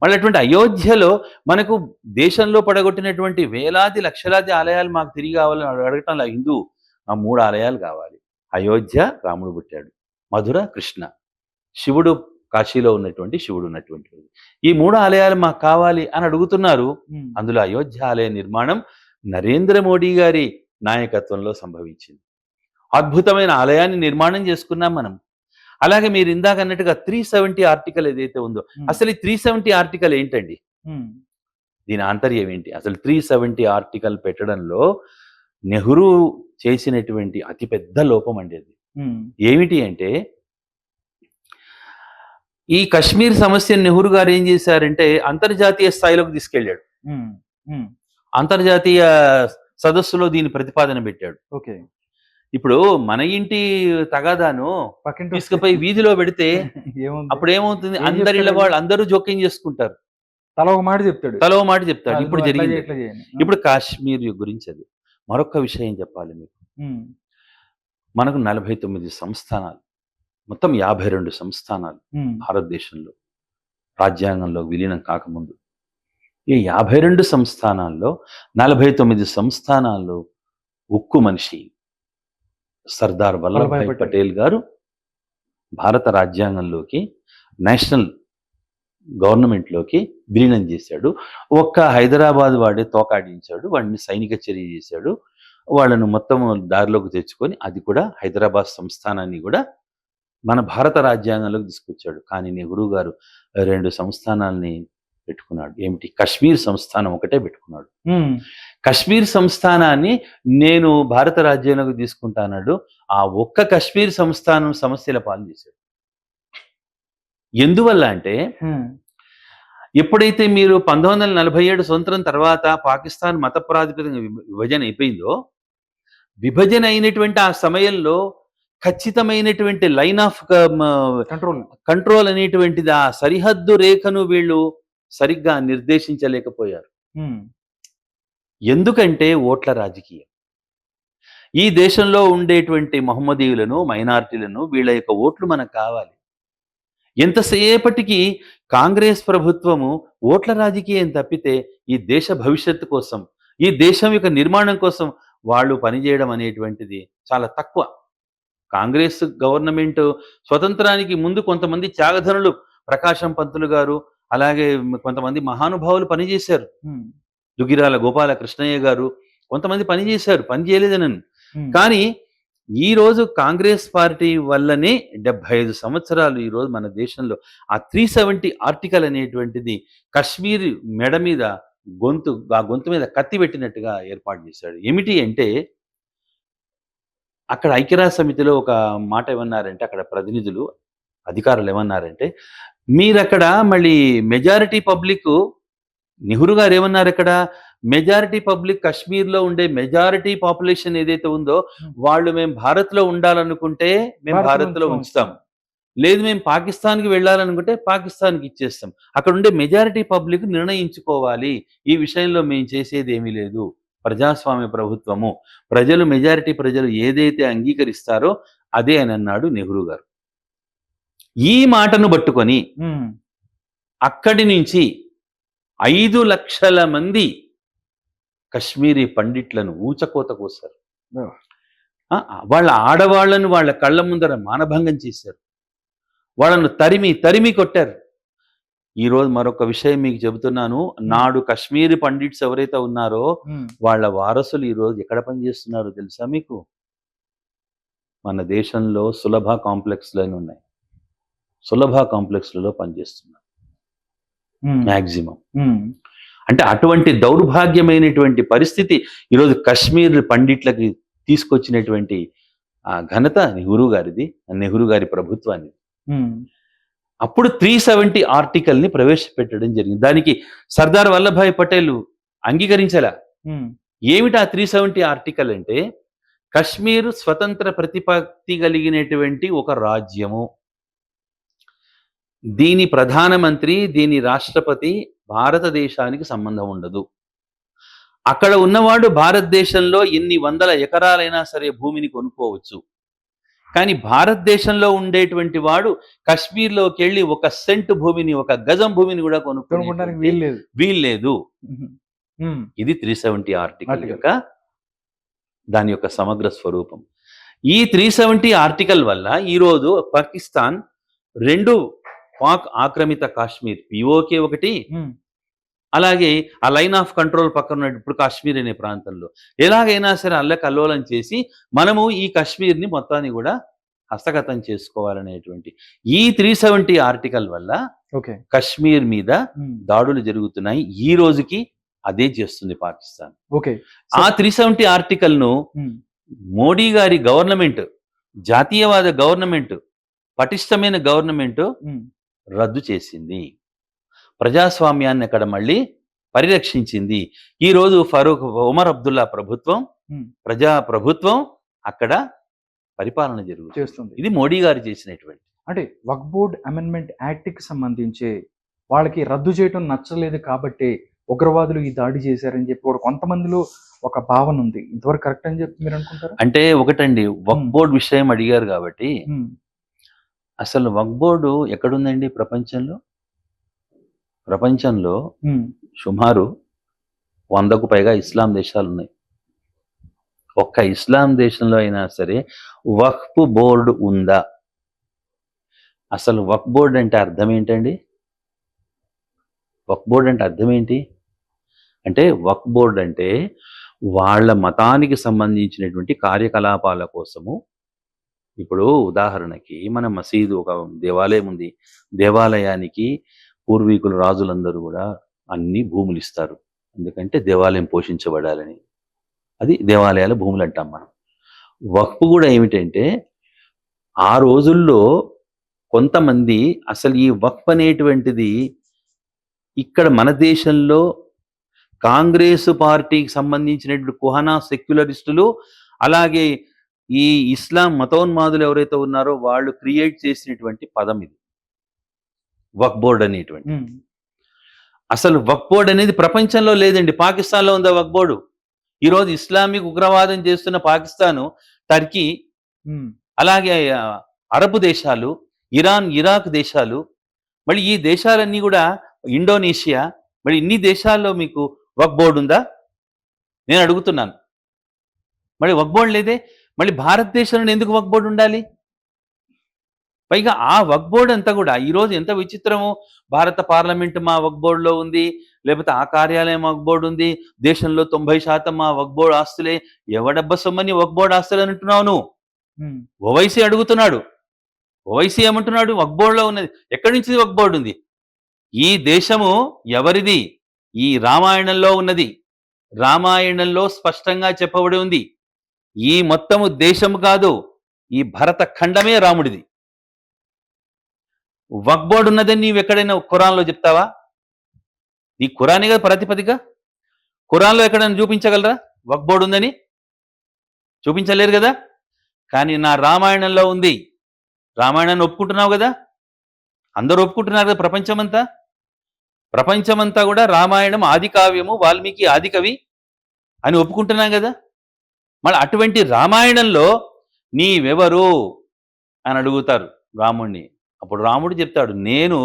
మళ్ళీ అటువంటి అయోధ్యలో మనకు దేశంలో పడగొట్టినటువంటి వేలాది లక్షలాది ఆలయాలు మాకు తిరిగి కావాలని అడగటంలా హిందూ ఆ 3 ఆలయాలు కావాలి. అయోధ్య రాముడు పుట్టాడు, మధుర కృష్ణ, శివుడు కాశీలో ఉన్నటువంటి శివుడు ఉన్నటువంటి ఈ 3 ఆలయాలు మాకు కావాలి అని అడుగుతున్నారు. అందులో అయోధ్య ఆలయ నిర్మాణం నరేంద్ర మోడీ గారి నాయకత్వంలో సంభవించింది. అద్భుతమైన ఆలయాన్ని నిర్మాణం చేసుకున్నాం మనం. అలాగే మీరు ఇందాక అన్నట్టుగా 370 ఆర్టికల్ ఏదైతే ఉందో, అసలు ఈ 370 ఆర్టికల్ ఏంటండి, దీని ఆంతర్యం ఏంటి? అసలు 370 ఆర్టికల్ పెట్టడంలో నెహ్రూ చేసినటువంటి అతిపెద్ద లోపం అండి అది. ఏమిటి అంటే, ఈ కశ్మీర్ సమస్యను నెహ్రూ గారు ఏం చేశారంటే అంతర్జాతీయ స్థాయిలోకి తీసుకెళ్ళాడు. అంతర్జాతీయ సదస్సులో దీని ప్రతిపాదన పెట్టాడు. ఇప్పుడు మన ఇంటి తగాదాను తీసుకుపోయి వీధిలో పెడితే అప్పుడు ఏమవుతుంది, అందరూ జోక్యం చేసుకుంటారు, తల ఒక మాట చెప్తాడు. ఇప్పుడు జరిగింది. ఇప్పుడు కాశ్మీర్ గురించి అది మరొక విషయం చెప్పాలి మీకు. మనకు 49 సంస్థానాలు, మొత్తం 52 సంస్థానాలు భారతదేశంలో రాజ్యాంగంలో విలీనం కాకముందు. ఈ 52 సంస్థానాల్లో 49 సంస్థానాల్లో ఉక్కు మనిషి సర్దార్ వల్లభాయ్ పటేల్ గారు భారత రాజ్యాంగంలోకి, నేషనల్ గవర్నమెంట్లోకి విలీనం చేశాడు. ఒక్క హైదరాబాద్ వాడే తోకాడించాడు, వాడిని సైనిక చర్య చేశాడు, వాళ్ళను మొత్తం దారిలోకి తెచ్చుకొని అది కూడా హైదరాబాద్ సంస్థానాన్ని కూడా మన భారత రాజ్యాంగంలోకి తీసుకొచ్చాడు. కానీ నెహ్రూ గారు 2 సంస్థానాల్ని పెట్టుకున్నాడు. ఏమిటి? కశ్మీర్ సంస్థానం ఒకటే పెట్టుకున్నాడు. కశ్మీర్ సంస్థానాన్ని నేను భారత రాజ్యాంగంలోకి తీసుకుంటాన్నాడు. ఆ ఒక్క కశ్మీర్ సంస్థానం సమస్యల పాలు చేశాడు. ఎందువల్ల అంటే, ఎప్పుడైతే మీరు 1947 స్వతంత్రం తర్వాత పాకిస్తాన్ మత ప్రాతిపదికన విభజన అయిపోయిందో, విభజన అయినటువంటి ఆ సమయంలో ఖచ్చితమైనటువంటి లైన్ ఆఫ్ కంట్రోల్ అనేటువంటిది, ఆ సరిహద్దు రేఖను వీళ్ళు సరిగ్గా నిర్దేశించలేకపోయారు. ఎందుకంటే ఓట్ల రాజకీయం. ఈ దేశంలో ఉండేటువంటి మహమ్మదీయులను, మైనారిటీలను, వీళ్ళ యొక్క ఓట్లు మనకు కావాలి. ఎంతసేపటికి కాంగ్రెస్ ప్రభుత్వము ఓట్ల రాజకీయం తప్పితే ఈ దేశ భవిష్యత్తు కోసం, ఈ దేశం యొక్క నిర్మాణం కోసం వాళ్ళు పనిచేయడం అనేటువంటిది చాలా తక్కువ. కాంగ్రెస్ గవర్నమెంట్ స్వతంత్రానికి ముందు కొంతమంది త్యాగధనులు, ప్రకాశం పంతులు గారు, అలాగే కొంతమంది మహానుభావులు పనిచేశారు. దుగ్గిరాల గోపాల కృష్ణయ్య గారు కొంతమంది పనిచేశారు, పని చేయలేదనను. కానీ ఈ రోజు కాంగ్రెస్ పార్టీ వల్లనే 75 సంవత్సరాలు ఈ రోజు మన దేశంలో ఆ 370 ఆర్టికల్ అనేటువంటిది కశ్మీర్ మెడ మీద ఆ గొంతు మీద కత్తి పెట్టినట్టుగా ఏర్పాటు చేశాడు. ఏమిటి అంటే, అక్కడ ఐక్యరాజ్య సమితిలో ఒక మాట ఏమన్నారంటే, అక్కడ ప్రతినిధులు, అధికారులు ఏమన్నారంటే, మీరక్కడ మళ్ళీ మెజారిటీ పబ్లిక్, నెహ్రూ గారు ఏమన్నారు, అక్కడ మెజారిటీ పబ్లిక్, కశ్మీర్లో ఉండే మెజారిటీ పాపులేషన్ ఏదైతే ఉందో వాళ్ళు మేము భారత్లో ఉండాలనుకుంటే మేము భారత్లో ఉంచుతాం, లేదు మేము పాకిస్తాన్కి వెళ్ళాలనుకుంటే పాకిస్తాన్కి ఇచ్చేస్తాం. అక్కడ ఉండే మెజారిటీ పబ్లిక్ నిర్ణయించుకోవాలి, ఈ విషయంలో మేము చేసేది ఏమీ లేదు, ప్రజాస్వామ్య ప్రభుత్వము, ప్రజలు, మెజారిటీ ప్రజలు ఏదైతే అంగీకరిస్తారో అదే అని అన్నాడు నెహ్రూ గారు. ఈ మాటను పట్టుకొని అక్కడి నుంచి 5 లక్షల మంది కశ్మీరీ పండిట్లను ఊచకోత కోసారు. వాళ్ళ ఆడవాళ్లను వాళ్ళ కళ్ళ ముందర మానభంగం చేశారు, వాళ్ళను తరిమి కొట్టారు. ఈరోజు మరొక విషయం మీకు చెబుతున్నాను. నాడు కశ్మీరీ పండిట్స్ ఎవరైతే ఉన్నారో వాళ్ళ వారసులు ఈరోజు ఎక్కడ పనిచేస్తున్నారో తెలుసా మీకు? మన దేశంలో సులభ కాంప్లెక్స్లను ఉన్నాయి, సులభ కాంప్లెక్స్లలో పనిచేస్తున్నారు మ్యాక్సిమం. అంటే అటువంటి దౌర్భాగ్యమైనటువంటి పరిస్థితి ఈరోజు కశ్మీర్ పండిట్లకి తీసుకొచ్చినటువంటి ఆ ఘనత నెహ్రూ గారిది, నెహ్రూ గారి ప్రభుత్వానికి. అప్పుడు 370 ఆర్టికల్ని ప్రవేశపెట్టడం జరిగింది. దానికి సర్దార్ వల్లభాయ్ పటేల్ అంగీకరించలా. ఏమిటా 370 ఆర్టికల్ అంటే, కశ్మీర్ స్వతంత్ర ప్రతిపత్తి కలిగినటువంటి ఒక రాజ్యము, దీని ప్రధానమంత్రి, దీని రాష్ట్రపతి భారతదేశానికి సంబంధం ఉండదు. అక్కడ ఉన్నవాడు భారతదేశంలో ఎన్ని వందల ఎకరాలైనా సరే భూమిని కొనుక్కోవచ్చు, కానీ భారతదేశంలో ఉండేటువంటి వాడు కశ్మీర్లోకి వెళ్ళి 1 సెంటు భూమిని, 1 గజం భూమిని కూడా కొనుక్కోవడానికి వీల్లేదు. ఇది 370 ఆర్టికల్ యొక్క దాని యొక్క సమగ్ర స్వరూపం. ఈ 370 ఆర్టికల్ వల్ల ఈరోజు పాకిస్తాన్ 2 పాక్ ఆక్రమిత కాశ్మీర్, పిఓకే ఒకటి, అలాగే ఆ లైన్ ఆఫ్ కంట్రోల్ పక్కన ఇప్పుడు కాశ్మీర్ అనే ప్రాంతంలో ఎలాగైనా సరే అల్లకల్లోలం చేసి మనము ఈ కాశ్మీర్ని మొత్తాన్ని కూడా హస్తగతం చేసుకోవాలనేటువంటి ఈ 370 ఆర్టికల్ వల్ల కశ్మీర్ మీద దాడులు జరుగుతున్నాయి. ఈ రోజుకి అదే చేస్తుంది పాకిస్తాన్. ఆ 370 ఆర్టికల్ ను మోడీ గారి గవర్నమెంట్, జాతీయవాద గవర్నమెంట్, పటిష్టమైన గవర్నమెంట్ రద్దు చేసింది. ప్రజాస్వామ్యాన్ని అక్కడ మళ్ళీ పరిరక్షించింది. ఈరోజు ఫరూక్ ఉమర్ అబ్దుల్లా ప్రభుత్వం, ప్రజా ప్రభుత్వం అక్కడ పరిపాలన జరుగుతుంది. ఇది మోడీ గారు చేసినటువంటి, అంటే వక్ఫ్ బోర్డ్ అమెండ్మెంట్ యాక్ట్ కి సంబంధించి వాళ్ళకి రద్దు చేయడం నచ్చలేదు కాబట్టి ఉగ్రవాదులు ఈ దాడి చేశారని చెప్పి కూడా కొంతమందిలో ఒక భావన ఉంది. ఇంతవరకు కరెక్ట్ అని చెప్పి మీరు అనుకుంటారు? అంటే ఒకటండి, వక్ఫ్ బోర్డు విషయం అడిగారు కాబట్టి, అసలు వక్ఫ్ బోర్డు ఎక్కడుందండి ప్రపంచంలో? ప్రపంచంలో సుమారు 100కు పైగా ఇస్లాం దేశాలు ఉన్నాయి. ఒక్క ఇస్లాం దేశంలో అయినా సరే వక్ఫ్ బోర్డు ఉందా? అసలు వక్ఫ్ బోర్డు అంటే అర్థం ఏంటండి? వక్ఫ్ బోర్డు అంటే అర్థం ఏంటి అంటే, వక్ఫ్ బోర్డు అంటే వాళ్ళ మతానికి సంబంధించినటువంటి కార్యకలాపాల కోసము, ఇప్పుడు ఉదాహరణకి మన మసీదు, ఒక దేవాలయం ఉంది, దేవాలయానికి పూర్వీకులు, రాజులందరూ కూడా అన్ని భూములు ఇస్తారు, ఎందుకంటే దేవాలయం పోషించబడాలని. అది దేవాలయాల భూములు అంటాం మనం. వక్ఫ్ కూడా ఏమిటంటే, ఆ రోజుల్లో కొంతమంది అసలు ఈ వక్ఫ్ అనేటువంటిది ఇక్కడ మన దేశంలో కాంగ్రెస్ పార్టీకి సంబంధించినటువంటి కుహనా సెక్యులరిస్టులు, అలాగే ఈ ఇస్లాం మతోన్మాదులు ఎవరైతే ఉన్నారో వాళ్ళు క్రియేట్ చేసినటువంటి పదం ఇది, వక్ఫ్ బోర్డ్ అనేటువంటి. అసలు వక్ఫ్ బోర్డ్ అనేది ప్రపంచంలో లేదండి, పాకిస్తాన్లో ఉందా వక్ఫ్ బోర్డు? ఈరోజు ఇస్లామిక్ ఉగ్రవాదం చేస్తున్న పాకిస్తాను, టర్కీ, అలాగే అరబ్ దేశాలు, ఇరాన్, ఇరాక్ దేశాలు, మళ్ళీ ఈ దేశాలన్నీ కూడా, ఇండోనేషియా, మరి ఇన్ని దేశాల్లో మీకు వక్ఫ్ బోర్డు ఉందా? నేను అడుగుతున్నాను. మరి వక్ఫ్ బోర్డు లేదే, మళ్ళీ భారతదేశంలో ఎందుకు వక్ఫ్ బోర్డు ఉండాలి? పైగా ఆ వక్ఫ్ బోర్డు అంతా కూడా ఈరోజు ఎంత విచిత్రమో, భారత పార్లమెంట్ మా వక్ఫ్ బోర్డులో ఉంది, లేకపోతే ఆ కార్యాలయం వక్ఫ్ బోర్డు ఉంది, దేశంలో 90% మా వక్ఫ్ బోర్డు ఆస్తులే. ఎవడబ్బ సొమ్మని వక్ఫ్ బోర్డు ఆస్తులు అని అంటున్నావు నువ్వు? ఓవైసీ అడుగుతున్నాడు. ఓవైసీ ఏమంటున్నాడు? వక్ఫ్ బోర్డులో ఉన్నది. ఎక్కడి నుంచి వక్ఫ్ బోర్డు ఉంది? ఈ దేశము ఎవరిది? ఈ రామాయణంలో ఉన్నది. రామాయణంలో స్పష్టంగా చెప్పబడి ఉంది. ఈ మొత్తము దేశము కాదు, ఈ భరత ఖండమే రాముడిది. వక్ఫ్ బోర్డు ఉన్నదని నీవు ఎక్కడైనా ఖురాన్లో చెప్తావా? ఈ ఖురానే కదా ప్రతిపదిక. ఖురాన్లో ఎక్కడైనా చూపించగలరా వక్ఫ్ బోర్డు ఉందని? చూపించలేరు కదా. కానీ నా రామాయణంలో ఉంది. రామాయణాన్ని ఒప్పుకుంటున్నావు కదా, అందరూ ఒప్పుకుంటున్నారు కదా. ప్రపంచమంతా కూడా రామాయణం ఆది కావ్యము, వాల్మీకి ఆది కవి అని ఒప్పుకుంటున్నాం కదా. మళ్ళీ అటువంటి రామాయణంలో నీవెవరు అని అడుగుతారు రాముణ్ణి. అప్పుడు రాముడు చెప్తాడు, నేను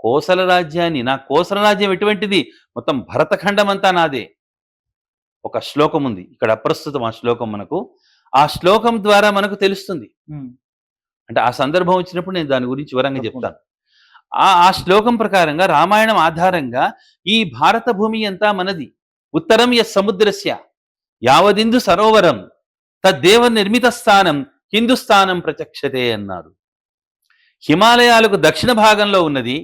కోసల రాజ్యాన్ని, నా కోసల రాజ్యం ఎటువంటిది? మొత్తం భరతఖండం అంతా నాదే. ఒక శ్లోకం ఉంది ఇక్కడ, అప్రస్తుతం ఆ శ్లోకం మనకు. ఆ శ్లోకం ద్వారా మనకు తెలుస్తుంది. అంటే ఆ సందర్భం వచ్చినప్పుడు నేను దాని గురించి వివరంగా చెప్తాను. ఆ శ్లోకం ప్రకారంగా, రామాయణం ఆధారంగా ఈ భారత భూమి అంతా మనది. ఉత్తరం య సముద్రస్య యావదిందు సరోవరం తద్దేవ నిర్మిత స్థానం హిందుస్థానం ప్రచక్షతే అన్నారు. హిమాలయాలకు దక్షిణ భాగంలో ఉన్నది,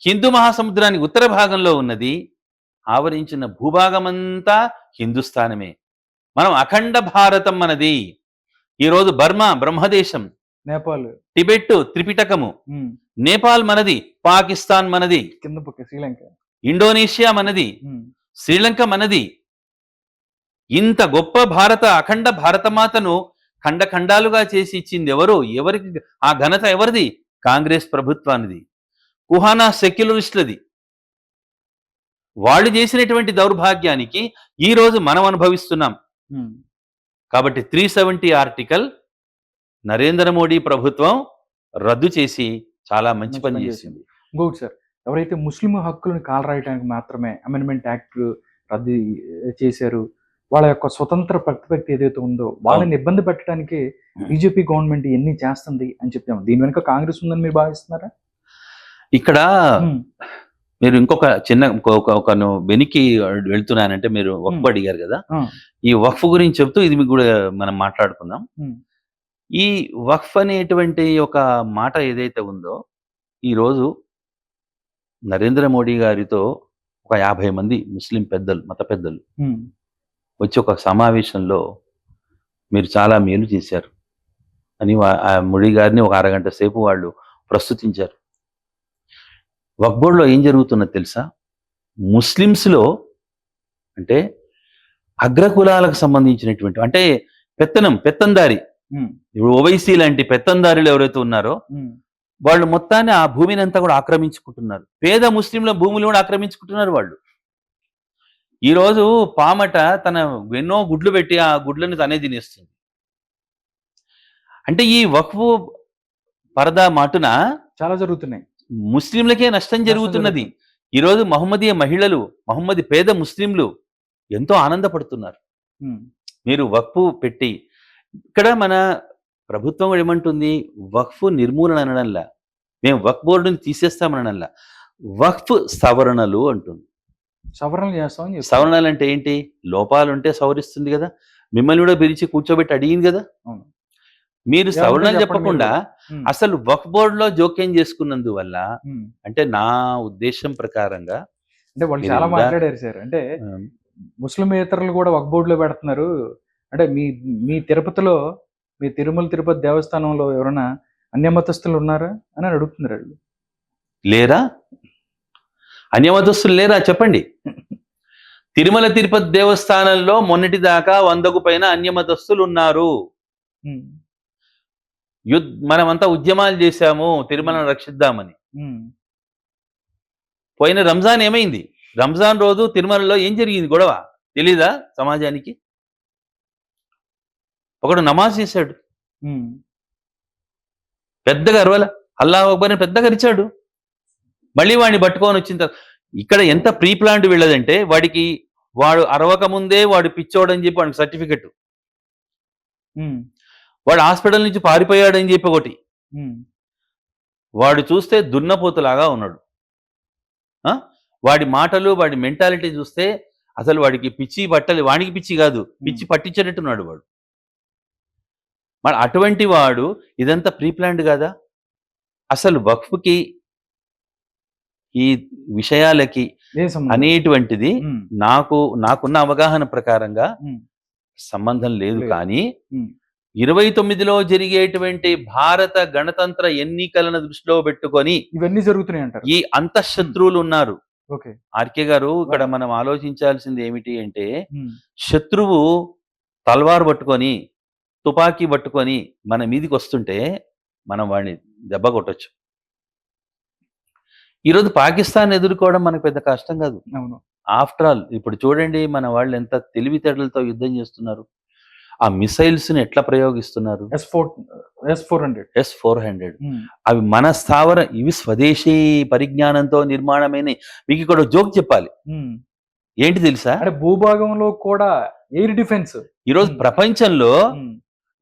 హిందూ మహాసముద్రానికి ఉత్తర భాగంలో ఉన్నది, ఆవరించిన భూభాగమంతా హిందుస్థానమే. మనం అఖండ భారతం మనది. ఈరోజు బర్మా బ్రహ్మదేశం, నేపాల్, టిబెట్ త్రిపిటకము, నేపాల్ మనది, పాకిస్తాన్ మనది, కింద శ్రీలంక, ఇండోనేషియా మనది, శ్రీలంక మనది. ఇంత గొప్ప భారత అఖండ భారతమాతను ఖండఖండాలుగా చేసి ఇచ్చింది ఎవరు? ఎవరికి ఆ ఘనత? ఎవరిది? కాంగ్రెస్ ప్రభుత్వానిది, కుహానా సెక్యులరిస్టులది. వాళ్ళు చేసినటువంటి దౌర్భాగ్యానికి ఈ రోజు మనం అనుభవిస్తున్నాం. కాబట్టి 370 ఆర్టికల్ నరేంద్ర మోడీ ప్రభుత్వం రద్దు చేసి చాలా మంచి పని చేసింది. ఇంకొకటి సార్, ఎవరైతే ముస్లిం హక్కులను కాలరాయడానికి మాత్రమే అమెండ్మెంట్ యాక్ట్ రద్దు చేశారు, వాళ్ళ యొక్క స్వతంత్ర ప్రతిపత్తి ఏదైతే ఉందో వాళ్ళని ఇబ్బంది పెట్టడానికి బీజేపీ గవర్నమెంట్ ఎన్ని చేస్తుంది అని చెప్తాము. దీని వెనుక కాంగ్రెస్ ఉందని మీరు భావిస్తున్నారా? ఇక్కడ మీరు ఇంకొక చిన్న ఒక వెనికి వెళ్తున్నానంటే, మీరు వక్ఫ్ అడిగారు కదా, ఈ వక్ఫ్ గురించి చెప్తూ ఇది మీకు కూడా మనం మాట్లాడుకుందాం. ఈ వక్ఫ్ అనేటువంటి ఒక మాట ఏదైతే ఉందో, ఈరోజు నరేంద్ర మోడీ గారితో ఒక 50 మంది ముస్లిం పెద్దలు, మత పెద్దలు వచ్చి ఒక సమావేశంలో మీరు చాలా మేలు చేశారు అని ఆ మోడీ గారిని ఒక అరగంట సేపు వాళ్ళు ప్రస్తుతించారు. వక్ఫ్ బోర్డులో ఏం జరుగుతున్నది తెలుసా? ముస్లిమ్స్లో అంటే అగ్రకులాలకు సంబంధించినటువంటి, అంటే పెత్తందారి, ఇప్పుడు ఓవైసీ లాంటి పెత్తందారులు ఎవరైతే ఉన్నారో వాళ్ళు మొత్తాన్ని ఆ భూమిని అంతా కూడా ఆక్రమించుకుంటున్నారు. పేద ముస్లింల భూములు కూడా ఆక్రమించుకుంటున్నారు వాళ్ళు. ఈరోజు పామట తన ఎన్నో గుడ్లు పెట్టి ఆ గుడ్లను తనే తినేస్తుంది. అంటే ఈ వక్ఫ్ పరదా మాటున చాలా జరుగుతున్నాయి, ముస్లింలకే నష్టం జరుగుతున్నది. ఈరోజు మహమ్మదీయ మహిళలు, మహమ్మదీ పేద ముస్లింలు ఎంతో ఆనందపడుతున్నారు. మీరు వక్ఫ్ పెట్టి, ఇక్కడ మన ప్రభుత్వం కూడా ఏమంటుంది? వక్ఫ్ నిర్మూలన అనడంలా, మేము వక్ఫ్ బోర్డుని తీసేస్తామనడంలా, వక్ఫ్ సవరణలు అంటుంది. సవరణలు చేస్తామని. సవరణలు అంటే ఏంటి? లోపాలు ఉంటే సవరిస్తుంది కదా. మిమ్మల్ని కూడా పిలిచి కూర్చోబెట్టి అడిగింది కదా. మీరు సవరణలు చెప్పకుండా అసలు వక్ఫ్ బోర్డులో జోక్యం చేసుకున్నందువల్ల, అంటే నా ఉద్దేశం ప్రకారంగా, అంటే వాళ్ళు చాలా మాట్లాడారు సార్. అంటే ముస్లిమేతరులు కూడా వక్ఫ్ బోర్డులో పెడుతున్నారు. అంటే మీ తిరుపతిలో, మీ తిరుపతి దేవస్థానంలో ఎవరైనా అన్యమతస్తులు ఉన్నారా అని అడుగుతున్నారు వాళ్ళు. లేరా? అన్యమతస్తులు లేరా చెప్పండి. తిరుమల తిరుపతి దేవస్థానంలో మొన్నటి దాకా 100కు పైన అన్యమతస్థులు ఉన్నారు. ఉమ్, మనమంతా ఉద్యమాలు చేశాము తిరుమలను రక్షిద్దామని. ఉమ్, పోయిన రంజాన్ ఏమైంది? రంజాన్ రోజు తిరుమలలో ఏం జరిగింది గొడవ తెలీదా సమాజానికి? ఒకడు నమాజ్ చేశాడు, ఉమ్, పెద్దగా అరవల, అల్లాహ్ అక్బర్ అని పెద్దగా అరిచాడు. మళ్ళీ వాడిని పట్టుకొని వచ్చిన తర్వాత ఇక్కడ ఎంత ప్రీ ప్లాన్డ్ వీళ్ళదంటే, వాడు అరవక ముందే వాడు పిచ్చోడని చెప్పి వాడికి సర్టిఫికెట్, ఉమ్, వాడు హాస్పిటల్ నుంచి పారిపోయాడని చెప్పి ఒకటి, ఉమ్, వాడు చూస్తే దున్నపోతులాగా ఉన్నాడు. వాడి మాటలు వాడి మెంటాలిటీ చూస్తే అసలు వాడికి పిచ్చి పట్టలేదు. వాడికి పిచ్చి కాదు, పిచ్చి పట్టించేటట్టున్నాడు వాడు. మరి అటువంటి వాడు ఇదంతా ప్రీ ప్లాన్డ్ కాదా? అసలు వక్ఫ్కి ఈ విషయాలకి ఏ సంబంధం? అనేటువంటిది ఉమ్, నాకున్న అవగాహన ప్రకారంగా ఉమ్, సంబంధం లేదు. లేదు. కానీ ఉమ్, 29లో జరిగేటువంటి భారత గణతంత్ర ఎన్నికలను దృష్టిలో పెట్టుకొని ఇవన్నీ జరుగుతున్నాయి అంటారు. ఈ అంతఃశత్రువులు ఉన్నారు. ఓకే. ఆర్కే గారు, ఇక్కడ మనం ఆలోచించాల్సింది ఏమిటి అంటే, ఉమ్, శత్రువు తల్వార్ పట్టుకొని తుపాకీ పట్టుకొని మన మీదికి వస్తుంటే మనం వాడిని దెబ్బ కొట్టొచ్చు. ఈరోజు పాకిస్తాన్ ఎదుర్కోవడం మనకు పెద్ద కష్టం కాదు. అవును. ఆఫ్టర్ ఆల్ ఇప్పుడు చూడండి మన వాళ్ళు ఎంత తెలివితేటలతో యుద్ధం చేస్తున్నారు. ఆ మిసైల్స్ ని ఎట్లా ప్రయోగిస్తున్నారు. S-400. S-400 అవి మన ఇవి స్వదేశీ పరిజ్ఞానంతో నిర్మాణమైన. మీకు ఇక్కడ జోక్ చెప్పాలి, ఏంటి తెలుసా? అంటే భూభాగంలో కూడా ఎయిర్ డిఫెన్స్. ఈరోజు ప్రపంచంలో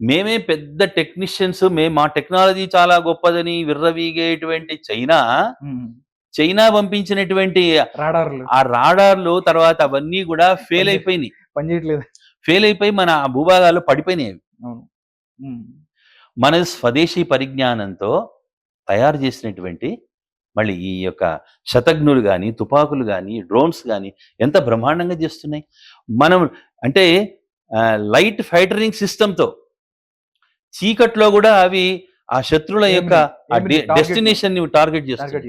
మేమే పెద్ద టెక్నీషియన్స్, మా టెక్నాలజీ చాలా గొప్పదని విర్రవీగేటువంటి చైనా పంపించినటువంటి ఆ రాడార్లు తర్వాత అవన్నీ కూడా ఫెయిల్ అయిపోయినాయి, పనిచేయట్లేదు, ఫెయిల్ అయిపోయి మన భూభాగాల్లో పడిపోయినాయి. మన స్వదేశీ పరిజ్ఞానంతో తయారు చేసినటువంటి మళ్ళీ ఈ యొక్క శతఘ్నులు కానీ తుపాకులు కానీ డ్రోన్స్ కానీ ఎంత బ్రహ్మాండంగా చేస్తున్నాయి. మనం అంటే లైట్ ఫైటరింగ్ సిస్టంతో చీకట్లో కూడా అవి ఆ శత్రువుల యొక్క డెస్టినేషన్ ని టార్గెట్ చేస్తుంది,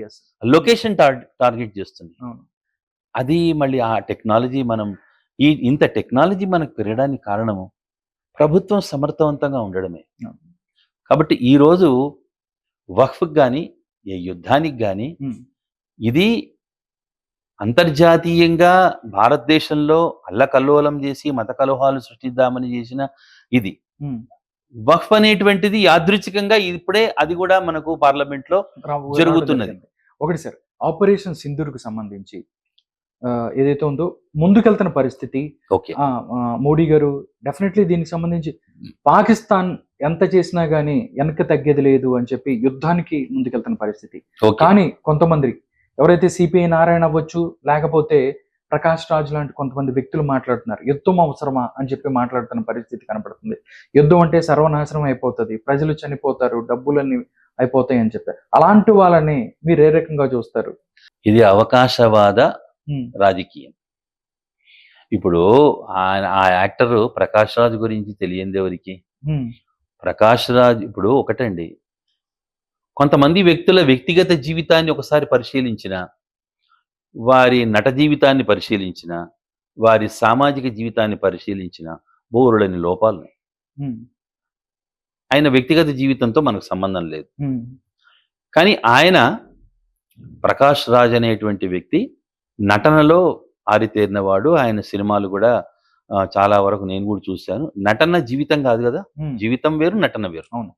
లొకేషన్ టార్గెట్ చేస్తుంది. అది మళ్ళీ ఆ టెక్నాలజీ ఇంత టెక్నాలజీ మనకు పెరగడానికి కారణము ప్రభుత్వం సమర్థవంతంగా ఉండడమే. కాబట్టి ఈరోజు వక్ఫ్కి కానీ ఏ యుద్ధానికి కానీ ఇది అంతర్జాతీయంగా భారతదేశంలో అల్లకల్లోలం చేసి మత కలహాలు సృష్టిద్దామని చేసిన ఇది వక్ఫ్ అనేటువంటిది యాదృచ్ఛికంగా ఇప్పుడే అది కూడా మనకు పార్లమెంట్ లో జరుగుతున్నది. ఒకటి సార్, ఆపరేషన్ సింధూర్కు సంబంధించి ఏదైతే ఉందో ముందుకెళ్తున్న పరిస్థితి, మోడీ గారు డెఫినెట్లీ దీనికి సంబంధించి పాకిస్తాన్ ఎంత చేసినా గానీ వెనక్కి తగ్గేది లేదు అని చెప్పి యుద్ధానికి ముందుకెళ్తున్న పరిస్థితి. కానీ కొంతమంది ఎవరైతే సిపిఐ నారాయణ అవ్వచ్చు, లేకపోతే ప్రకాష్ రాజ్ లాంటి కొంతమంది వ్యక్తులు మాట్లాడుతున్నారు, యుద్ధం అవసరమా అని చెప్పి మాట్లాడుతున్న పరిస్థితి కనపడుతుంది. యుద్ధం అంటే సర్వనాశనం అయిపోతుంది, ప్రజలు చనిపోతారు, డబ్బులన్నీ అయిపోతాయి అని చెప్పారు. అలాంటి వాళ్ళని మీరు ఏ రకంగా చూస్తారు? ఇది అవకాశవాద రాజకీయం. ఇప్పుడు ఆ యాక్టర్ ప్రకాష్ రాజ్ గురించి తెలియంది ఎవరికి? ప్రకాష్ రాజ్ ఇప్పుడు ఒకటండి, కొంతమంది వ్యక్తుల వ్యక్తిగత జీవితాన్ని ఒకసారి పరిశీలించిన, వారి నట జీవితాన్ని పరిశీలించిన, వారి సామాజిక జీవితాన్ని పరిశీలించిన బోరుడని లోపాలు. ఆయన వ్యక్తిగత జీవితంతో మనకు సంబంధం లేదు. కానీ ఆయన ప్రకాష్ రాజ్ అనేటువంటి వ్యక్తి నటనలో ఆరితేరినవాడు. ఆయన సినిమాలు కూడా చాలా వరకు నేను కూడా చూశాను. నటన జీవితం కాదు కదా, జీవితం వేరు నటన వేరు. అవును.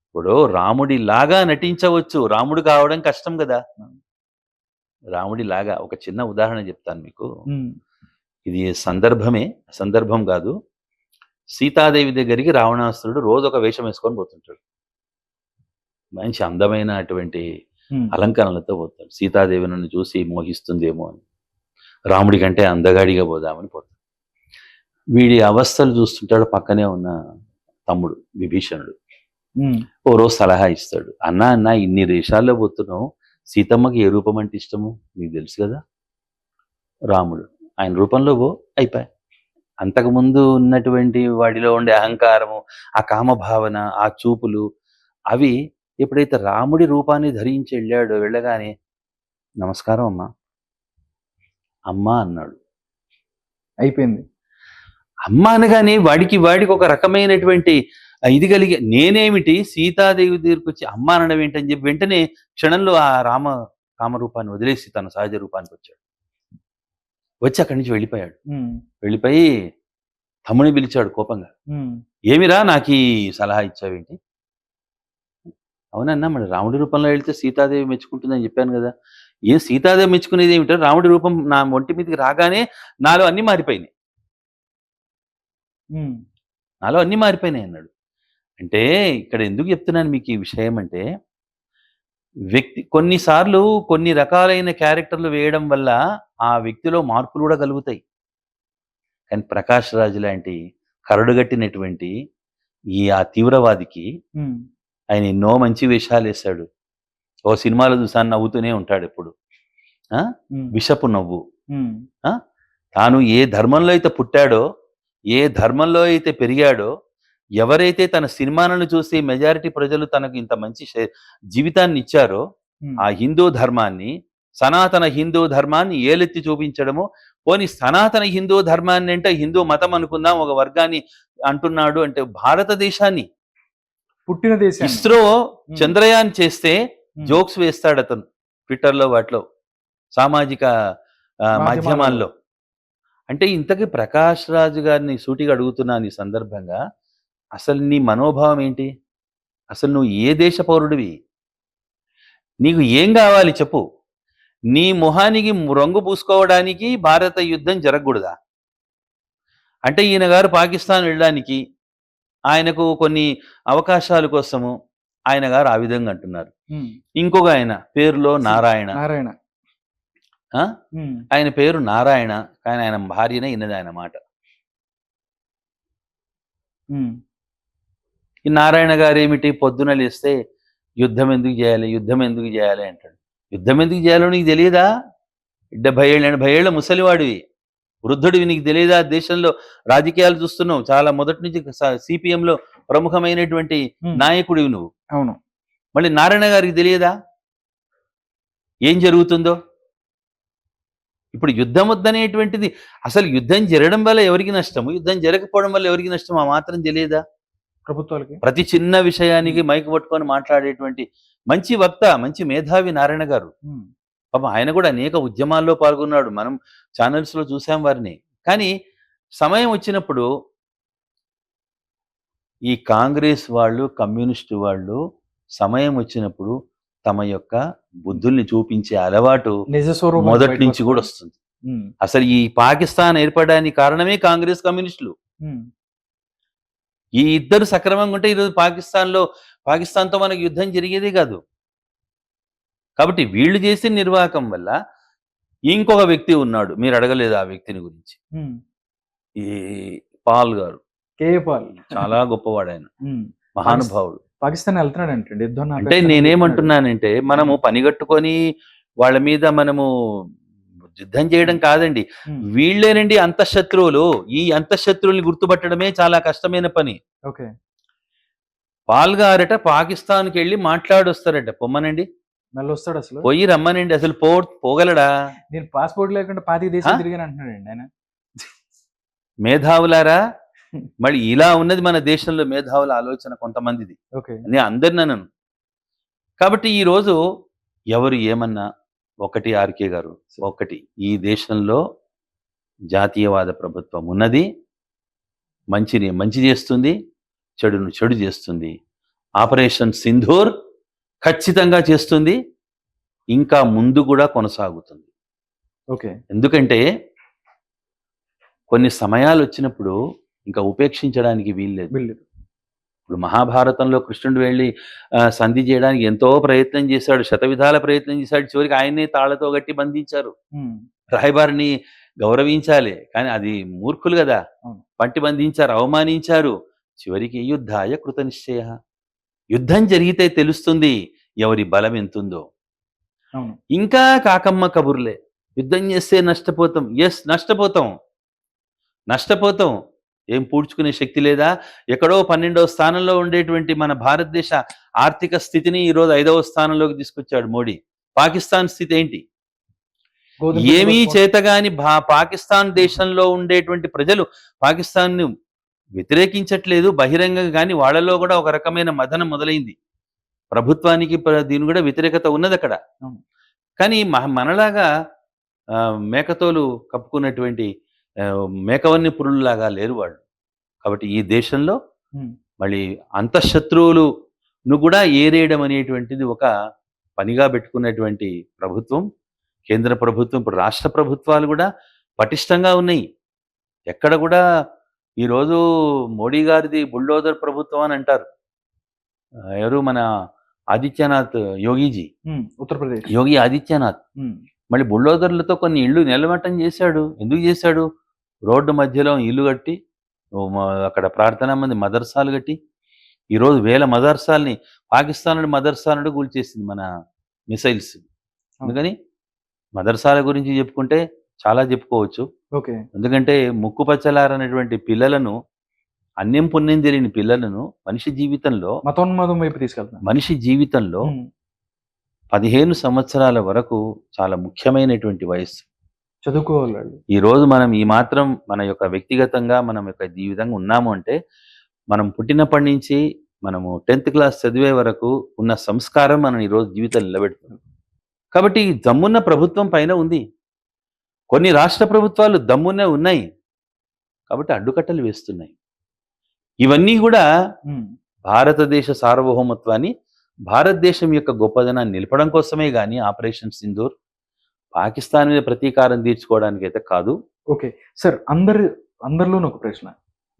ఇప్పుడు రాముడి లాగా నటించవచ్చు, రాముడు కావడం కష్టం కదా. రాముడి లాగా ఒక చిన్న ఉదాహరణ చెప్తాను మీకు. ఇది సందర్భం కాదు. సీతాదేవి దగ్గరికి రావణాసురుడు రోజు ఒక వేషం వేసుకొని పోతుంటాడు, మంచి అందమైన అటువంటి అలంకరణలతో పోతాడు. సీతాదేవి నన్ను చూసి మోహిస్తుందేమో అని, రాముడి కంటే అందగాడిగా పోదామని పోతాడు. వీడి అవస్థలు చూస్తుంటాడు పక్కనే ఉన్న తమ్ముడు విభీషణుడు. ఓ రోజు సలహా ఇస్తాడు, అన్నా ఇన్ని దేశాల్లో పోతున్నావు, సీతమ్మకి ఏ రూపం అంటే ఇష్టము నీకు తెలుసు కదా. రాముడు ఆయన రూపంలో పో, అయిపోయి. అంతకుముందు ఉన్నటువంటి వాడిలో ఉండే అహంకారము, ఆ కామభావన, ఆ చూపులు, అవి ఎప్పుడైతే రాముడి రూపాన్ని ధరించి వెళ్ళగానే నమస్కారం అమ్మా అన్నాడు. అయిపోయింది. అమ్మ అనగానే వాడికి ఒక రకమైనటువంటి ఇది కలిగి నేనేమిటి సీతాదేవి దగ్గరికి వచ్చి అమ్మ అనడం ఏంటని చెప్పి వెంటనే క్షణంలో ఆ కామరూపాన్ని వదిలేసి తన సహజ రూపానికి వచ్చాడు. వచ్చి అక్కడి నుంచి వెళ్ళిపోయాడు. వెళ్ళిపోయి తమ్ముని పిలిచాడు కోపంగా. ఏమిరా నాకు ఈ సలహా ఇచ్చావేంటి? అవునన్నా, మరి రాముడి రూపంలో వెళ్తే సీతాదేవి మెచ్చుకుంటుందని చెప్పాను కదా. ఏం సీతాదేవి మెచ్చుకునేది ఏమిటో, రాముడి రూపం నా ఒంటి మీదకి రాగానే నాలో అన్ని మారిపోయినాయి అన్నాడు. అంటే ఇక్కడ ఎందుకు చెప్తున్నాను మీకు ఈ విషయం అంటే, కొన్నిసార్లు కొన్ని రకాలైన క్యారెక్టర్లు వేయడం వల్ల ఆ వ్యక్తిలో మార్పులు కూడా కలుగుతాయి. కానీ ప్రకాష్ రాజ్ లాంటి కరడుగట్టినటువంటి ఆ తీవ్రవాదికి ఆయన ఎన్నో మంచి వేషాలు వేశాడు. ఓ సినిమాలో చూసాను, నవ్వుతూనే ఉంటాడు ఎప్పుడు. విషపు నవ్వు. తాను ఏ ధర్మంలో అయితే పుట్టాడో, ఏ ధర్మంలో అయితే పెరిగాడో, ఎవరైతే తన సినిమాలను చూసి మెజారిటీ ప్రజలు తనకు ఇంత మంచి జీవితాన్ని ఇచ్చారో, ఆ హిందూ ధర్మాన్ని, సనాతన హిందూ ధర్మాన్ని ఏలెత్తి చూపించడము. పోనీ సనాతన హిందూ ధర్మాన్ని అంటే హిందూ మతం అనుకుందాం, ఒక వర్గాన్ని అంటున్నాడు అంటే భారతదేశాన్ని, పుట్టిన దేశం. ఇస్రో చంద్రయాన్ చేస్తే జోక్స్ వేస్తాడు అతను ట్విట్టర్లో, వాటిలో సామాజిక మాధ్యమాల్లో. అంటే ఇంతకీ ప్రకాష్ రాజ్ గారిని సూటిగా అడుగుతున్నాను ఈ సందర్భంగా, అసలు నీ మనోభావం ఏంటి? అసలు నువ్వు ఏ దేశ పౌరుడివి? నీకు ఏం కావాలి చెప్పు? నీ మొహానికి రంగు పూసుకోవడానికి భారత యుద్ధం జరగకూడదా? అంటే ఈయన గారు పాకిస్తాన్ వెళ్ళడానికి ఆయనకు కొన్ని అవకాశాల కోసము ఆయన గారు ఆ విధంగా అంటున్నారు. ఇంకొక ఆయన పేరులో నారాయణ, ఆయన పేరు నారాయణ, కానీ ఆయన భార్యనే ఇన్నది ఆయన మాట. ఈ నారాయణ గారు ఏమిటి, పొద్దున లేస్తే యుద్ధం ఎందుకు చేయాలి అంటాడు. యుద్ధం ఎందుకు చేయాలో నీకు తెలియదా? 70 ఏళ్ళు 80 ఏళ్ళ ముసలివాడివి, వృద్ధుడివి, నీకు తెలియదా? దేశంలో రాజకీయాలు చూస్తున్నావు, చాలా మొదటి నుంచి సిపిఎంలో ప్రముఖమైనటువంటి నాయకుడివి నువ్వు. అవును. మళ్ళీ నారాయణ గారికి తెలియదా ఏం జరుగుతుందో? ఇప్పుడు యుద్ధం వద్దనేటువంటిది, అసలు యుద్ధం జరగడం వల్ల ఎవరికి నష్టము, యుద్ధం జరగకపోవడం వల్ల ఎవరికి నష్టం, ఆ మాత్రం తెలియదా ప్రభుత్వాలకి? ప్రతి చిన్న విషయానికి మైకు పట్టుకొని మాట్లాడేటువంటి మంచి వక్త, మంచి మేధావి నారాయణ గారు. పాపం ఆయన కూడా అనేక ఉద్యమాల్లో పాల్గొన్నాడు, మనం ఛానల్స్ లో చూసాం వారిని. కానీ సమయం వచ్చినప్పుడు ఈ కాంగ్రెస్ వాళ్ళు, కమ్యూనిస్టు వాళ్ళు సమయం వచ్చినప్పుడు తమ యొక్క బుద్ధుల్ని చూపించే అలవాటు మొదటి నుంచి కూడా వస్తుంది. అసలు ఈ పాకిస్తాన్ ఏర్పడడానికి కారణమే కాంగ్రెస్, కమ్యూనిస్టులు. ఈ ఇద్దరు సక్రమంగా ఉంటే ఈరోజు పాకిస్తాన్తో మనకు యుద్ధం జరిగేదే కాదు. కాబట్టి వీళ్ళు చేసిన నిర్వాహకం వల్ల ఇంకొక వ్యక్తి ఉన్నాడు, మీరు అడగలేదు ఆ వ్యక్తిని గురించి. ఈ పాల్ గారు, కేపాల్, చాలా గొప్పవాడు ఆయన, మహానుభావుడు. పాకిస్తాన్ వెళ్తున్నాడు అంటే నేనేమంటున్నానంటే, మనము పనిగట్టుకొని వాళ్ళ మీద మనము యుద్ధం చేయడం కాదండి, వీళ్ళేనండి అంతఃశత్రువులు. ఈ అంతఃశత్రువుల్ని గుర్తుపట్టడమే చాలా కష్టమైన పని. ఓకే. పాల్ గారట పాకిస్తాన్కి వెళ్ళి మాట్లాడొస్తారట, పొమ్మనండి, మళ్ళీ వస్తాడు, అసలు పోయి రమ్మనండి. అసలు పోగలడా? నేను పాస్పోర్ట్ లేకుండా 25 దేశాలు తిరిగాను అంటున్నాడండి ఆయన. మేధావులారా, మళ్ళీ ఇలా ఉన్నది మన దేశంలో మేధావుల ఆలోచన కొంతమందిది, నేను అందరిని అనను. కాబట్టి ఈరోజు ఎవరు ఏమన్నా ఒకటి, ఆర్కే గారు, ఒకటి, ఈ దేశంలో జాతీయవాద ప్రభుత్వం ఉన్నది, మంచిని మంచి చేస్తుంది, చెడును చెడు చేస్తుంది. ఆపరేషన్ సింధూర్ ఖచ్చితంగా చేస్తుంది, ఇంకా ముందు కూడా కొనసాగుతుంది. ఓకే. ఎందుకంటే కొన్ని సమయాలు వచ్చినప్పుడు ఇంకా ఉపేక్షించడానికి వీల్లేదు. ఇప్పుడు మహాభారతంలో కృష్ణుడు వెళ్ళి సంధి చేయడానికి ఎంతో ప్రయత్నం చేశాడు, శతవిధాల ప్రయత్నం చేశాడు, చివరికి ఆయన్నే తాళ్లతో గట్టి బంధించారు. రాయబారిని గౌరవించాలి, కానీ అది మూర్ఖులు కదా, పట్టి బంధించారు, అవమానించారు. చివరికి యుద్ధాయ కృత నిశ్చయ, యుద్ధం జరిగితే తెలుస్తుంది ఎవరి బలం ఎంతుందో. ఇంకా కాకమ్మ కబుర్లే, యుద్ధం చేస్తే నష్టపోతాం. ఎస్, నష్టపోతాం. ఏం పూడ్చుకునే శక్తి లేదా? ఎక్కడో 12వ స్థానంలో ఉండేటువంటి మన భారతదేశ ఆర్థిక స్థితిని ఈరోజు 5వ స్థానంలోకి తీసుకొచ్చాడు మోడీ. పాకిస్తాన్ స్థితి ఏంటి? గోధుమ ఏమీ పిండి చేతగాని పాకిస్తాన్ దేశంలో ఉండేటువంటి ప్రజలు పాకిస్తాన్ ని వ్యతిరేకించట్లేదు బహిరంగంగా, కానీ వాళ్ళలో కూడా ఒక రకమైన మదన మొదలైంది. ప్రభుత్వానికి దీని కూడా వ్యతిరేకత ఉన్నది అక్కడ. అవును. కానీ మనలాగా మేకతోలు కప్పుకున్నటువంటి మేకవన్ని పురుల్లాగా లేరు వాళ్ళు. కాబట్టి ఈ దేశంలో ఉమ్, మళ్ళీ అంతఃశత్రువులను కూడా ఏరేయడం అనేటువంటిది ఒక పనిగా పెట్టుకున్నటువంటి ప్రభుత్వం, కేంద్ర ప్రభుత్వం. ఇప్పుడు రాష్ట్ర ప్రభుత్వాలు కూడా పటిష్టంగా ఉన్నాయి. ఎక్కడ కూడా ఈరోజు మోడీ గారిది బుల్డోజర్ ప్రభుత్వం అని అంటారు. ఎవరు మన ఆదిత్యనాథ్ యోగిజీ, ఉత్తరప్రదేశ్. యోగి ఆదిత్యనాథ్ ఉమ్, మళ్ళీ బుల్డోజర్లతో కొన్ని ఇళ్ళు నిలమట్టం చేశాడు. ఎందుకు చేశాడు? రోడ్డు మధ్యలో ఇల్లు కట్టి అక్కడ ప్రార్థనా మంది మదర్సాలు కట్టి ఈరోజు వేల మదర్సాలని పాకిస్తాన్ మదర్సాలను కూల్చేసింది మన మిసైల్స్. అందుకని మదర్సాల గురించి చెప్పుకుంటే చాలా చెప్పుకోవచ్చు. ఓకే. ఎందుకంటే ముక్కుపచ్చలారనటువంటి పిల్లలను, అన్యం పుణ్యం తెలియని పిల్లలను మనిషి జీవితంలో మతోన్మాదం వైపు తీసుకెళ్తాను. 15 సంవత్సరాల వరకు చాలా ముఖ్యమైనటువంటి వయస్సు. చదువుకోవాలి వాళ్ళు. ఈ రోజు మనం ఈ మాత్రం మన యొక్క వ్యక్తిగతంగా మనం యొక్క ఈ విధంగా ఉన్నాము అంటే మనం పుట్టినప్పటి నుంచి మనము 10th క్లాస్ చదివే వరకు ఉన్న సంస్కారం మనం ఈరోజు జీవితం నిలబెడుతున్నాం. కాబట్టి ఈ దమ్మున్న ప్రభుత్వం పైన ఉంది. కొన్ని రాష్ట్ర ప్రభుత్వాలు దమ్మునే ఉన్నాయి కాబట్టి అడ్డుకట్టలు వేస్తున్నాయి. ఇవన్నీ కూడా ఉమ్, భారతదేశ సార్వభౌమత్వాన్ని, భారతదేశం యొక్క గొప్పదనాన్ని నిలపడం కోసమే కానీ ఆపరేషన్ సింధూర్ పాకిస్తాన్ మీద ప్రతీకారం తీర్చుకోవడానికి అయితే కాదు. ఓకే సార్, అందరిలోనూ ఒక ప్రశ్న.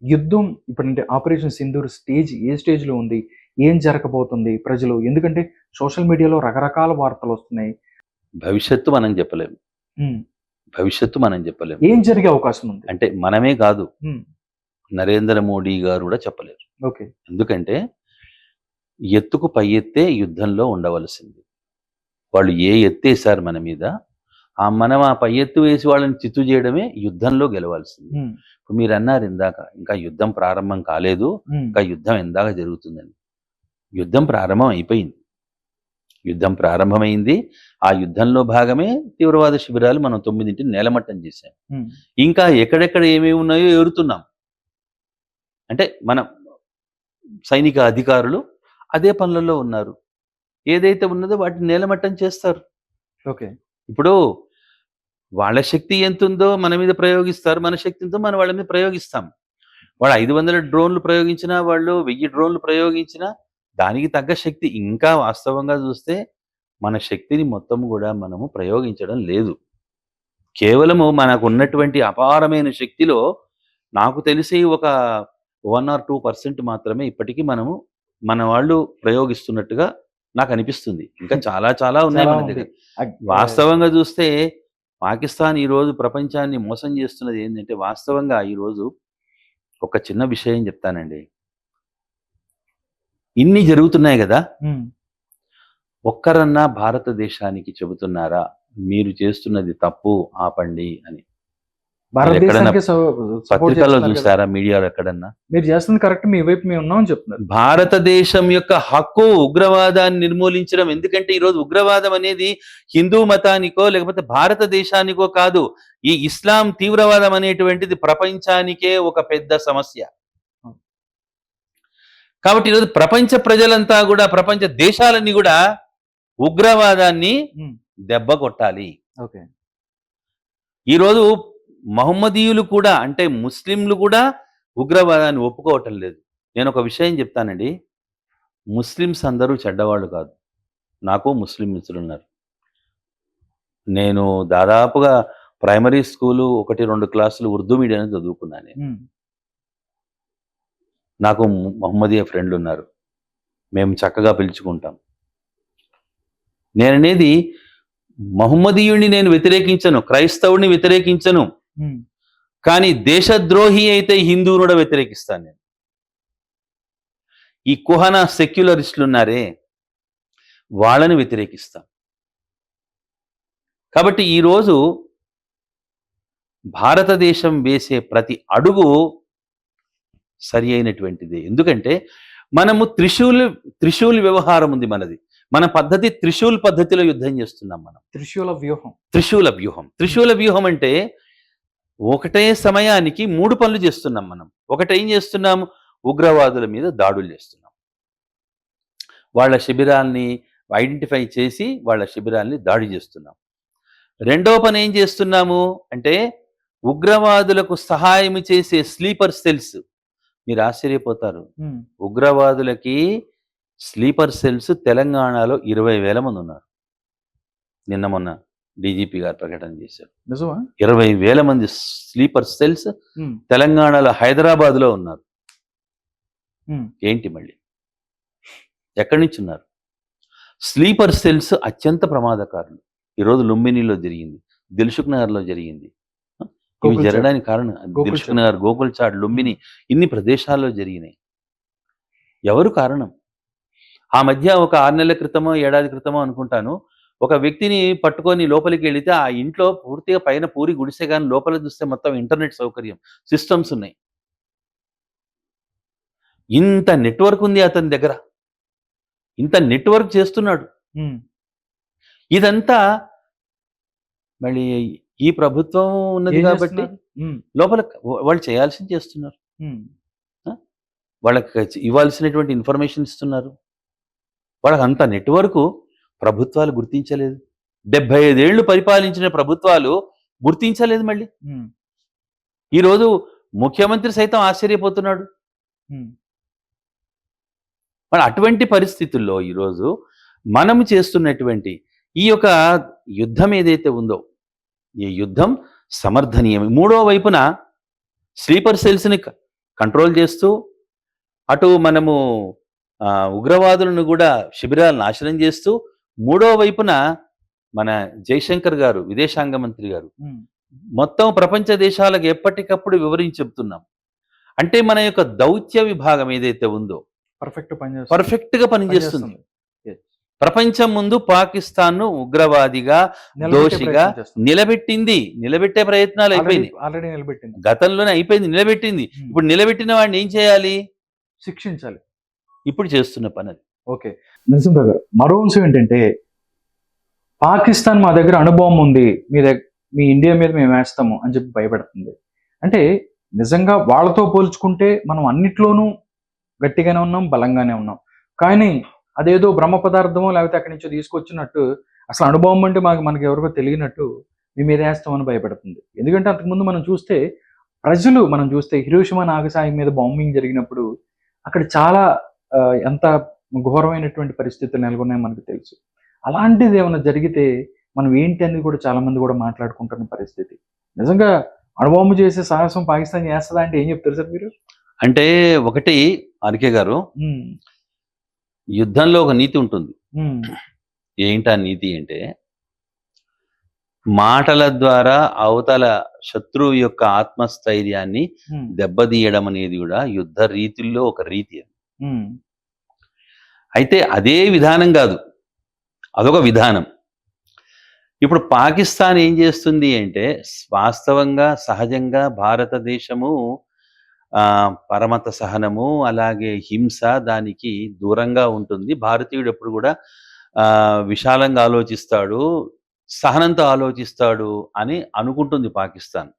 యుద్ధం ఇప్పుడంటే ఆపరేషన్ సింధూర్ ఏ స్టేజ్ లో ఉంది, ఏం జరగబోతుంది ప్రజలు, ఎందుకంటే సోషల్ మీడియాలో రకరకాల వార్తలు వస్తున్నాయి. భవిష్యత్తు మనం చెప్పలేము. ఉమ్, భవిష్యత్తు మనం చెప్పలేము. ఏం జరిగే అవకాశం ఉంది? అంటే మనమే కాదు, ఉమ్, నరేంద్ర మోడీ గారు కూడా చెప్పలేరు. ఓకే. ఎందుకంటే ఎత్తుకు పై ఎత్తే యుద్ధంలో ఉండవలసింది. వాళ్ళు ఏ ఎత్తేసారు మన మీద, మనం ఆ పై ఎత్తు వేసి వాళ్ళని చిత్తు చేయడమే యుద్ధంలో గెలవాల్సింది. ఉమ్, ఇప్పుడు మీరు అన్నారు ఇందాక ఇంకా యుద్ధం ప్రారంభం కాలేదు, ఉమ్, ఇంకా యుద్ధం ఎందాక జరుగుతుందని. యుద్ధం ప్రారంభం అయిపోయింది. యుద్ధం ప్రారంభమైంది. ఆ యుద్ధంలో భాగమే తీవ్రవాద శిబిరాలు మనం 9 నేలమట్టం చేశాం. ఉమ్, ఇంకా ఎక్కడెక్కడ ఏమేమి ఉన్నాయో ఏరుతున్నాం. అంటే మన సైనిక అధికారులు అదే పనులలో ఉన్నారు. ఏదైతే ఉన్నదో వాటిని నేలమట్టం చేస్తారు. ఓకే. ఇప్పుడు వాళ్ళ శక్తి ఎంత ఉందో మన మీద ప్రయోగిస్తారు, మన శక్తి ఎంతో మనం వాళ్ళ మీద ప్రయోగిస్తాం. వాళ్ళు 500 డ్రోన్లు ప్రయోగించినా, వాళ్ళు 1000 డ్రోన్లు ప్రయోగించినా దానికి తగ్గ శక్తి, ఇంకా వాస్తవంగా చూస్తే మన శక్తిని మొత్తం కూడా మనము ప్రయోగించడం లేదు. కేవలము మనకు ఉన్నటువంటి అపారమైన శక్తిలో నాకు తెలిసి ఒక 1 or 2% మాత్రమే ఇప్పటికీ మన వాళ్ళు ప్రయోగిస్తున్నట్టుగా నాకు అనిపిస్తుంది. ఇంకా చాలా చాలా ఉన్నాయి మన దగ్గర. వాస్తవంగా చూస్తే పాకిస్తాన్ ఈరోజు ప్రపంచాన్ని మోసం చేస్తున్నది ఏంటంటే, వాస్తవంగా ఈరోజు ఒక చిన్న విషయం చెప్తానండి. ఇన్ని జరుగుతున్నాయి కదా, ఉమ్, ఒక్కరన్నా భారతదేశానికి చెబుతున్నారా మీరు చేస్తున్నది తప్పు ఆపండి అని? భారతదేశానికి support పత్రికల్లో చేస్తున్నారు కదా. చూసారా, మీడియాలో ఎక్కడన్నా? మీరు చేస్తుంది కరెక్ట్, మీ వైపు మేము ఉన్నామని చెప్తున్నారు. భారతదేశం యొక్క హక్కు ఉగ్రవాదాన్ని నిర్మూలించడం. ఎందుకంటే ఈరోజు ఉగ్రవాదం అనేది హిందూ మతానికో లేకపోతే భారతదేశానికో కాదు, ఈ ఇస్లాం తీవ్రవాదం అనేటువంటిది ప్రపంచానికే ఒక పెద్ద సమస్య. కాబట్టి ఈరోజు ప్రపంచ ప్రజలంతా కూడా, ప్రపంచ దేశాలన్నీ కూడా ఉగ్రవాదాన్ని ఉమ్, దెబ్బ కొట్టాలి. ఓకే. ఈరోజు మహమ్మదీయులు కూడా, అంటే ముస్లింలు కూడా ఉగ్రవాదాన్ని ఒప్పుకోవటం లేదు. నేను ఒక విషయం చెప్తానండి, ముస్లిమ్స్ అందరూ చెడ్డవాళ్ళు కాదు. నాకు ముస్లిం మిత్రులు ఉన్నారు. నేను దాదాపుగా ప్రైమరీ స్కూలు 1-2 క్లాసులు ఉర్దూ మీడియం చదువుకున్నాను. ఉమ్, నాకు మహమ్మదీయ ఫ్రెండ్లు ఉన్నారు. మేము చక్కగా పిలుచుకుంటాం. నేననేది మహమ్మదీయుడిని నేను వ్యతిరేకించను, క్రైస్తవుడిని వ్యతిరేకించను, ఉమ్, కానీ దేశద్రోహి అయితే హిందువును కూడా వ్యతిరేకిస్తాను నేను. ఈ కుహనా సెక్యులరిస్టులు ఉన్నారే వాళ్ళని వ్యతిరేకిస్తాం. కాబట్టి ఈరోజు భారతదేశం వేసే ప్రతి అడుగు సరి అయినటువంటిది. ఎందుకంటే మనము త్రిశూల్ వ్యవహారం ఉంది మనది. మన పద్ధతి త్రిశూల్ పద్ధతిలో యుద్ధం చేస్తున్నాం మనం. త్రిశూల వ్యూహం. త్రిశూల వ్యూహం అంటే ఒకటే సమయానికి 3 పనులు చేస్తున్నాం మనం. ఒకటేం చేస్తున్నాం, ఉగ్రవాదుల మీద దాడులు చేస్తున్నాం. వాళ్ళ శిబిరాల్ని ఐడెంటిఫై చేసి వాళ్ళ శిబిరాల్ని దాడి చేస్తున్నాం. రెండో పని ఏం చేస్తున్నాము అంటే ఉగ్రవాదులకు సహాయం చేసే స్లీపర్ సెల్స్. మీరు ఆశ్చర్యపోతారు, ఉమ్, ఉగ్రవాదులకి స్లీపర్ సెల్స్ తెలంగాణలో 20,000 మంది ఉన్నారు. నిన్న మొన్న డీజీపీ గారు ప్రకటన చేశారు. నిజమా? 20,000 మంది స్లీపర్ సెల్స్ ఉమ్, తెలంగాణలో హైదరాబాద్లో ఉన్నారు. ఉమ్, ఏంటి మళ్ళీ ఎక్కడి నుంచి ఉన్నారు? స్లీపర్ సెల్స్ అత్యంత ప్రమాదకారులు. ఈరోజు లుంబినిలో జరిగింది, దిల్సుఖ్ నగర్లో జరిగింది. ఇవి గోకుల్ చాట్. జరగడానికి కారణం గోకుల్ దిల్సుఖ్ చాట్. నగర్, గోకుల్ చాట్, లుంబిని, ఇన్ని ప్రదేశాల్లో జరిగినాయి. ఎవరు కారణం? ఆ మధ్య ఒక 6 నెలల క్రితమో ఏడాది క్రితమో అనుకుంటాను, ఒక వ్యక్తిని పట్టుకొని లోపలికి వెళితే ఆ ఇంట్లో పూర్తిగా పైన పూరి గుడిసె కానీ లోపల చూస్తే మొత్తం ఇంటర్నెట్ సౌకర్యం, సిస్టమ్స్ ఉన్నాయి. ఇంత నెట్వర్క్ ఉంది అతని దగ్గర, ఇంత నెట్వర్క్ చేస్తున్నాడు. ఉమ్, ఇదంతా మళ్ళీ ఈ ప్రభుత్వం ఉన్నది ఏం కాబట్టి చేస్తున్నారు? ఉమ్, లోపల వాళ్ళు చేయాల్సింది చేస్తున్నారు. ఉమ్, వాళ్ళకి ఇవ్వాల్సినటువంటి ఇన్ఫర్మేషన్ ఇస్తున్నారు. వాళ్ళకి అంత నెట్వర్క్ ప్రభుత్వాలు గుర్తించలేదు. 75 ఏళ్ళు పరిపాలించిన ప్రభుత్వాలు గుర్తించలేదు. మళ్ళీ ఉమ్, ఈరోజు ముఖ్యమంత్రి సైతం ఆశ్చర్యపోతున్నాడు. ఉమ్, మరి అటువంటి పరిస్థితుల్లో ఈరోజు మనము చేస్తున్నటువంటి ఈ యొక్క యుద్ధం ఏదైతే ఉందో, ఈ యుద్ధం సమర్థనీయం. మూడో వైపున స్లీపర్ సెల్స్ని కంట్రోల్ చేస్తూ, అటు మనము ఉగ్రవాదులను కూడా శిబిరాలను నాశనం చేస్తూ, మూడో వైపున మన జైశంకర్ గారు, విదేశాంగ మంత్రి గారు, ఉమ్, మొత్తం ప్రపంచ దేశాలకు ఎప్పటికప్పుడు వివరించి చెప్తున్నాం. అంటే మన యొక్క దౌత్య విభాగం ఏదైతే ఉందో పర్ఫెక్ట్ గా పనిచేస్తుంది. ప్రపంచం ముందు పాకిస్తాన్ ను ఉగ్రవాదిగా, దోషిగా నిలబెట్టే ప్రయత్నాలు అయిపోయింది. ఆల్రెడీ నిలబెట్టింది, గతంలోనే అయిపోయింది, నిలబెట్టింది. ఇప్పుడు నిలబెట్టిన వాడిని ఏం చేయాలి? శిక్షించాలి. ఇప్పుడు చేస్తున్న పని అది. ఓకే నరసింహరావు గారు, మరో అంశం ఏంటంటే పాకిస్తాన్ మా దగ్గర అణుబాంబు ఉంది, మీ ఇండియా మీద మేము వేస్తాము అని చెప్పి భయపెడుతుంది. అంటే నిజంగా వాళ్ళతో పోల్చుకుంటే మనం అన్నిట్లోనూ గట్టిగానే ఉన్నాం, బలంగానే ఉన్నాం. కానీ అదేదో బ్రహ్మ పదార్థమో లేకపోతే అక్కడి నుంచో తీసుకొచ్చినట్టు, అసలు అణుబాంబు అంటే మనకి ఎవరికో తెలియనట్టు మీ మీద వేస్తామని భయపెడుతుంది. ఎందుకంటే అంతకుముందు మనం చూస్తే హిరోషిమా నాగసాకి మీద బాంబింగ్ జరిగినప్పుడు అక్కడ చాలా ఎంత ఘోరమైనటువంటి పరిస్థితులు నెలకొన్నాయో మనకు తెలుసు. అలాంటిది ఏమైనా జరిగితే మనం ఏంటి అనేది కూడా చాలా మంది కూడా మాట్లాడుకుంటున్న పరిస్థితి. నిజంగా అణుబాంబు చేసే సాహసం పాకిస్తాన్ చేస్తుందా అంటే ఏం చెప్తారు సార్ మీరు? అంటే ఒకటి ఆర్కే గారు, యుద్ధంలో ఒక నీతి ఉంటుంది. ఏంటా నీతి అంటే, మాటల ద్వారా అవతల శత్రువు యొక్క ఆత్మస్థైర్యాన్ని దెబ్బతీయడం అనేది కూడా యుద్ధ రీతుల్లో ఒక రీతి. అయితే అదే విధానం కాదు, అదొక విధానం. ఇప్పుడు పాకిస్తాన్ ఏం చేస్తుంది అంటే, వాస్తవంగా సహజంగా భారతదేశము పరమత సహనము అలాగే హింస దానికి దూరంగా ఉంటుంది. భారతీయుడు ఎప్పుడు కూడా విశాలంగా ఆలోచిస్తాడు, సహనంతో ఆలోచిస్తాడు అని అనుకుంటుంది పాకిస్తాన్.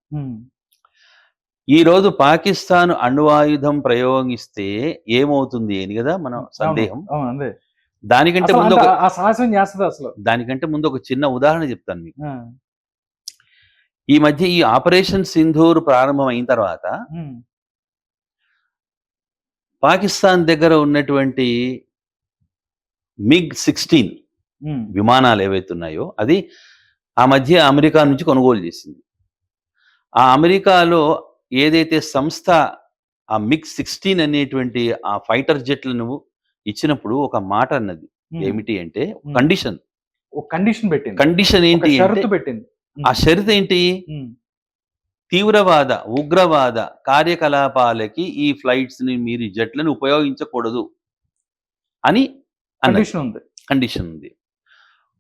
ఈరోజు పాకిస్తాన్ అణ్వాయుధం ప్రయోగిస్తే ఏమవుతుంది అని కదా మనం సందేహం. దానికంటే ముందు ఒక చిన్న ఉదాహరణ చెప్తాను మీకు. ఈ మధ్య ఈ ఆపరేషన్ సింధూర్ ప్రారంభం అయిన తర్వాత పాకిస్తాన్ దగ్గర ఉన్నటువంటి MiG-16 విమానాలు ఏవైతే ఉన్నాయో అది ఆ మధ్య అమెరికా నుంచి కొనుగోలు చేసింది. ఆ అమెరికాలో ఏదైతే సంస్థ ఆ MiG-16 అనేటువంటి ఆ ఫైటర్ జెట్లను ఇచ్చినప్పుడు ఒక మాట అన్నది. ఏమిటి అంటే కండిషన్ ఏంటి అంటే, ఆ షరతు ఏంటి? తీవ్రవాద ఉగ్రవాద కార్యకలాపాలకి ఈ ఫ్లైట్స్ ని మీరు జెట్లను ఉపయోగించకూడదు అని కండిషన్ ఉంది.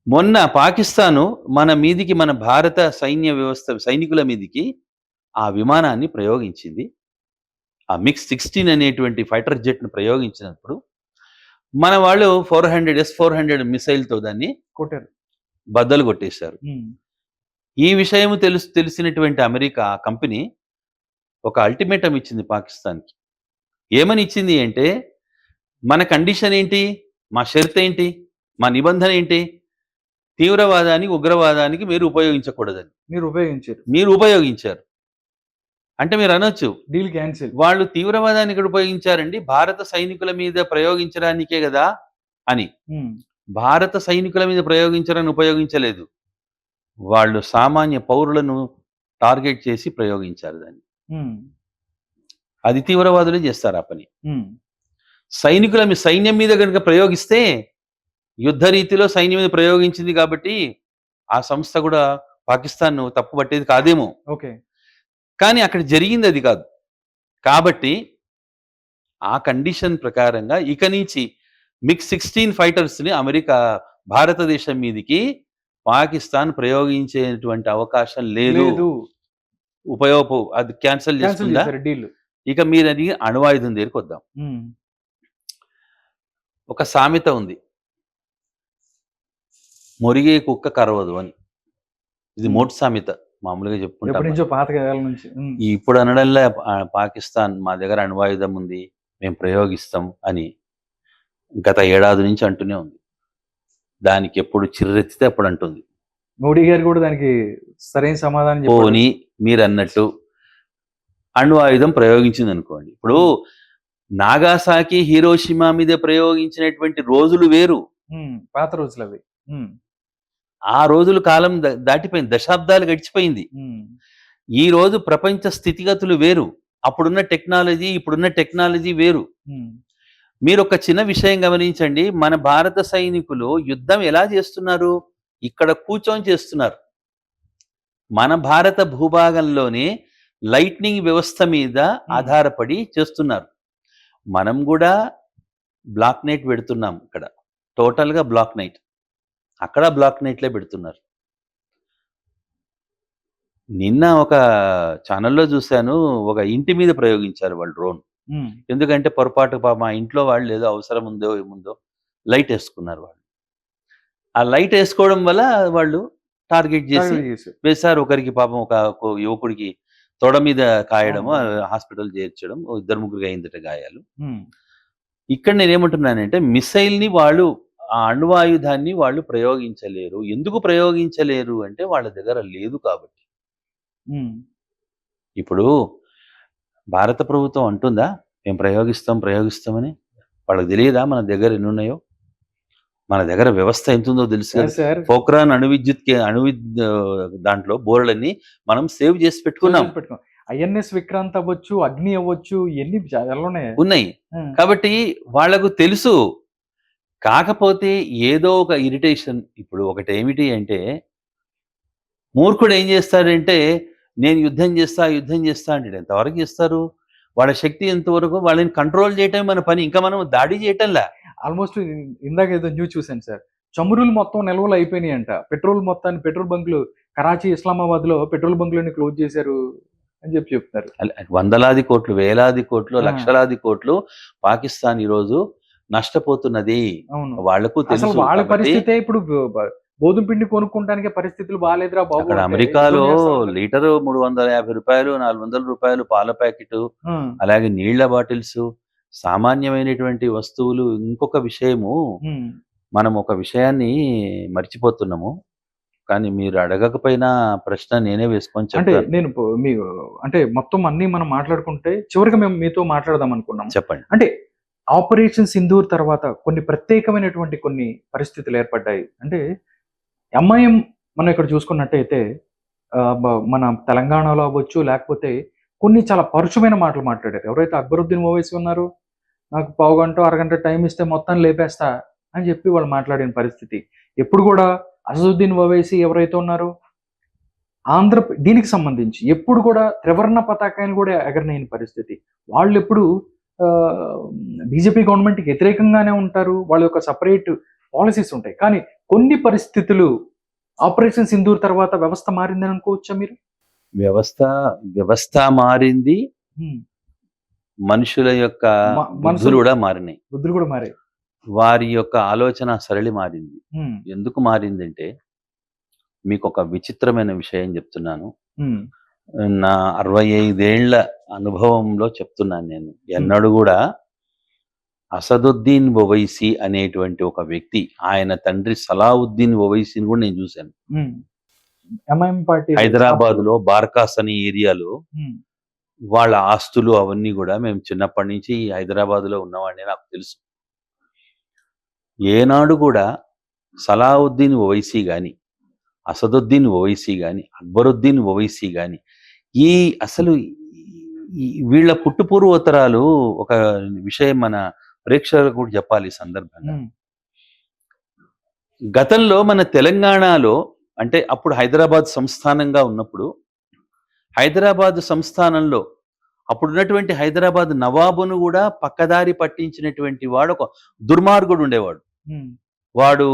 మొన్న పాకిస్తాను మన మీదికి, మన భారత సైనికుల మీదికి ఆ విమానాన్ని ప్రయోగించింది. ఆ MiG-16 అనేటువంటి ఫైటర్ జెట్ ను ప్రయోగించినప్పుడు మన వాళ్ళు 400 S-400 మిసైల్తో దాన్ని కొట్టారు. బద్దలు కొట్టేశారు. ఉమ్, ఈ విషయం తెలిసినటువంటి అమెరికా కంపెనీ ఒక అల్టిమేటం ఇచ్చింది పాకిస్తాన్కి. ఏమని ఇచ్చింది అంటే, మన కండిషన్ ఏంటి, మా షరత్ ఏంటి, మా నిబంధన ఏంటి, తీవ్రవాదానికి ఉగ్రవాదానికి మీరు ఉపయోగించకూడదని. మీరు ఉపయోగించారు అంటే మీరు అనొచ్చు, డీల్ క్యాన్సిల్. వాళ్ళు తీవ్రవాదాన్ని ఇక్కడ ఉపయోగించారండి, భారత సైనికుల మీద ప్రయోగించడానికే కదా అని. భారత సైనికుల మీద ప్రయోగించడానికి ఉపయోగించలేదు, వాళ్ళు సామాన్య పౌరులను టార్గెట్ చేసి ప్రయోగించారు దాన్ని. అది తీవ్రవాదులే చేస్తారు ఆ పని. సైన్యం మీద కనుక ప్రయోగిస్తే, యుద్ధ రీతిలో సైన్యం మీద ప్రయోగించింది కాబట్టి ఆ సంస్థ కూడా పాకిస్తాన్ తప్పు పట్టేది కాదేమో. ఓకే. కానీ అక్కడ జరిగింది అది కాదు. కాబట్టి ఆ కండిషన్ ప్రకారంగా ఇక నుంచి MiG-16 ఫైటర్స్ని అమెరికా భారతదేశం మీదికి పాకిస్తాన్ ప్రయోగించేటువంటి అవకాశం లేదు. అది క్యాన్సిల్ చేసుకుందా డీల్. ఇక మీరు అది అణువాయుధం దగ్గరికి వద్దాం. ఒక సామెత ఉంది, మొరిగే కుక్క కరవదు అని. ఇది మోటు సామెత, మామూలుగా చెప్పుకుంటాం. పాతకాలం నుంచి. ఇప్పుడు అనడంలో పాకిస్తాన్ మా దగ్గర అణువాయుధం ఉంది, మేము ప్రయోగిస్తాం అని గత ఏడాది నుంచి అంటూనే ఉంది. దానికి ఎప్పుడు చిర్రెత్తితే అప్పుడు అంటుంది. మోడీ గారు కూడా దానికి సరైన సమాధానం పోనీ మీరు అన్నట్టు అణువాయుధం ప్రయోగించింది అనుకోండి. ఇప్పుడు నాగాసాకి, హీరోషిమా మీద ప్రయోగించినటువంటి రోజులు వేరు, పాత రోజులు అవి. ఆ రోజులు కాలం దాటిపోయింది, దశాబ్దాలు గడిచిపోయింది. ఈ రోజు ప్రపంచ స్థితిగతులు వేరు, అప్పుడున్న టెక్నాలజీ ఇప్పుడున్న టెక్నాలజీ వేరు. మీరు ఒక చిన్న విషయం గమనించండి, మన భారత సైనికులు యుద్ధం ఎలా చేస్తున్నారు, ఇక్కడ కూర్చొని చేస్తున్నారు. మన భారత భూభాగంలోనే లైట్నింగ్ వ్యవస్థ మీద ఆధారపడి చేస్తున్నారు. మనం కూడా బ్లాక్ నైట్ పెడుతున్నాం, ఇక్కడ టోటల్గా బ్లాక్ నైట్, అక్కడ బ్లాక్ నైట్లే పెడుతున్నారు. నిన్న ఒక ఛానల్లో చూశాను, ఒక ఇంటి మీద ప్రయోగించారు వాళ్ళు డ్రోన్. ఎందుకంటే పొరపాటు మా ఇంట్లో వాళ్ళు ఏదో అవసరం ఉందో ఏముందో లైట్ వేసుకున్నారు వాళ్ళు. ఆ లైట్ వేసుకోవడం వల్ల వాళ్ళు టార్గెట్ చేసి వేశారు. ఒకరికి పాపం ఒక యువకుడికి తొడ మీద కాయడము, హాస్పిటల్ చేర్చడం, 2-3 అయిందట గాయాలు. ఇక్కడ నేనేమంటున్నానంటే, మిసైల్ని వాళ్ళు, ఆ అణువాయుధాన్ని వాళ్ళు ప్రయోగించలేరు. ఎందుకు ప్రయోగించలేరు అంటే వాళ్ళ దగ్గర లేదు కాబట్టి. ఇప్పుడు భారత ప్రభుత్వం అంటుందా మేము ప్రయోగిస్తామని? వాళ్ళకి తెలియదా మన దగ్గర ఎన్ని ఉన్నాయో? మన దగ్గర వ్యవస్థ ఎంత ఉందో తెలుసు కదా. పోఖ్రాన్ దాంట్లో బోర్లన్నీ మనం సేవ్ చేసి పెట్టుకున్నాం. INS విక్రాంత్ అవ్వచ్చు, అగ్ని అవ్వచ్చు, ఎన్ని ఉన్నాయి కాబట్టి వాళ్లకు తెలుసు. కాకపోతే ఏదో ఒక ఇరిటేషన్. ఇప్పుడు ఒకటి ఏమిటి అంటే, మూర్ఖుడు ఏం చేస్తాడంటే, నేను యుద్ధం చేస్తా అంటే ఎంతవరకు చేస్తారు? వాళ్ళ శక్తి ఎంతవరకు, వాళ్ళని కంట్రోల్ చేయటమే మన పని, ఇంకా మనం దాడి చేయటంలా. ఆల్మోస్ట్ ఇందాక ఏదో న్యూస్ చూశాను సార్, చమురులు మొత్తం నిల్వలు అయిపోయినాయి అంట. పెట్రోల్ బంకులు కరాచీ, ఇస్లామాబాద్ లో పెట్రోల్ బంకులని క్లోజ్ చేశారు అని చెప్తున్నారు. వందలాది కోట్లు, వేలాది కోట్లు, లక్షలాది కోట్లు పాకిస్తాన్ ఈరోజు నష్టపోతున్నది. వాళ్లకు తెలుసు. వాళ్ళ పరిస్థితే ఇప్పుడు గోధుమ పిండి కొనుక్కోవడానికి పరిస్థితులు బాగాలేదురా బాబు. అక్కడ అమెరికాలో లీటరు 350 రూపాయలు, 400 రూపాయలు పాల ప్యాకెట్, అలాగే నీళ్ల బాటిల్స్, సామాన్యమైనటువంటి వస్తువులు. ఇంకొక విషయము, మనం ఒక విషయాన్ని మర్చిపోతున్నాము, కానీ మీరు అడగకపోయినా ప్రశ్న నేనే వేసుకొని చెప్తాను. నేను అంటే మొత్తం అన్ని మనం మాట్లాడుకుంటే చివరిగా మేము మీతో మాట్లాడదాం అనుకున్నాం. చెప్పండి. అంటే ఆపరేషన్ సింధూర్ తర్వాత కొన్ని ప్రత్యేకమైనటువంటి కొన్ని పరిస్థితులు ఏర్పడ్డాయి. అంటే MIM మనం ఇక్కడ చూసుకున్నట్టయితే మన తెలంగాణలో అవ్వచ్చు, లేకపోతే కొన్ని చాలా పరుషమైన మాటలు మాట్లాడారు. ఎవరైతే అక్బరుద్దీన్ ఓవైసీ ఉన్నారో, నాకు పావుగంట అరగంట టైం ఇస్తే మొత్తం లేపేస్తా అని చెప్పి వాళ్ళు మాట్లాడిన పరిస్థితి. ఎప్పుడు కూడా అసదుద్దీన్ ఓవైసీ ఎవరైతే ఉన్నారో, దీనికి సంబంధించి ఎప్పుడు కూడా త్రివర్ణ పతాకాన్ని కూడా ఎగరనేని పరిస్థితి. వాళ్ళు ఎప్పుడు బీజేపీ గవర్నమెంట్కి వ్యతిరేకంగానే ఉంటారు, వాళ్ళ యొక్క సపరేట్ పాలసీస్ ఉంటాయి. కానీ కొన్ని పరిస్థితులు ఆపరేషన్ సింధూర్ తర్వాత వ్యవస్థ మారిందని అనుకోవచ్చా మీరు? వ్యవస్థ మారింది, మనుషుల యొక్క బుద్ధులు కూడా మారాయి. వారి యొక్క ఆలోచన సరళి మారింది. ఉమ్, ఎందుకు మారిందంటే మీకు ఒక విచిత్రమైన విషయం చెప్తున్నాను. ఉమ్, నా 65 ఏళ్ల అనుభవంలో చెప్తున్నాను నేను. ఎన్నడూ కూడా అసదుద్దీన్ ఓవైసీ అనేటువంటి ఒక వ్యక్తి, ఆయన తండ్రి సలావుద్దీన్ ఓవైసీని కూడా నేను చూశాను. ఉమ్. ఎంఐఎం పార్టీ హైదరాబాద్ లో బార్కాస్ అనే ఏరియాలో ఉమ్, వాళ్ళ ఆస్తులు అవన్నీ కూడా మేము చిన్నప్పటి నుంచి హైదరాబాద్ లో ఉన్నవాడిని, నాకు తెలుసు. ఏనాడు కూడా సలావుద్దీన్ ఓవైసీ గాని, అసదుద్దీన్ ఓవైసీ గాని, అక్బరుద్దీన్ ఓవైసీ గాని, ఈ అసలు వీళ్ళ పుట్టుపూర్వోత్తరాలు ఒక విషయం మన ప్రేక్షకులకు కూడా చెప్పాలి ఈ సందర్భంగా. ఉమ్, గతంలో మన తెలంగాణలో, అంటే అప్పుడు హైదరాబాద్ సంస్థానంగా ఉన్నప్పుడు, హైదరాబాద్ సంస్థానంలో అప్పుడున్నటువంటి హైదరాబాద్ నవాబును కూడా పక్కదారి పట్టించినటువంటి వాడు ఒక దుర్మార్గుడు ఉండేవాడు. ఉమ్, వాడు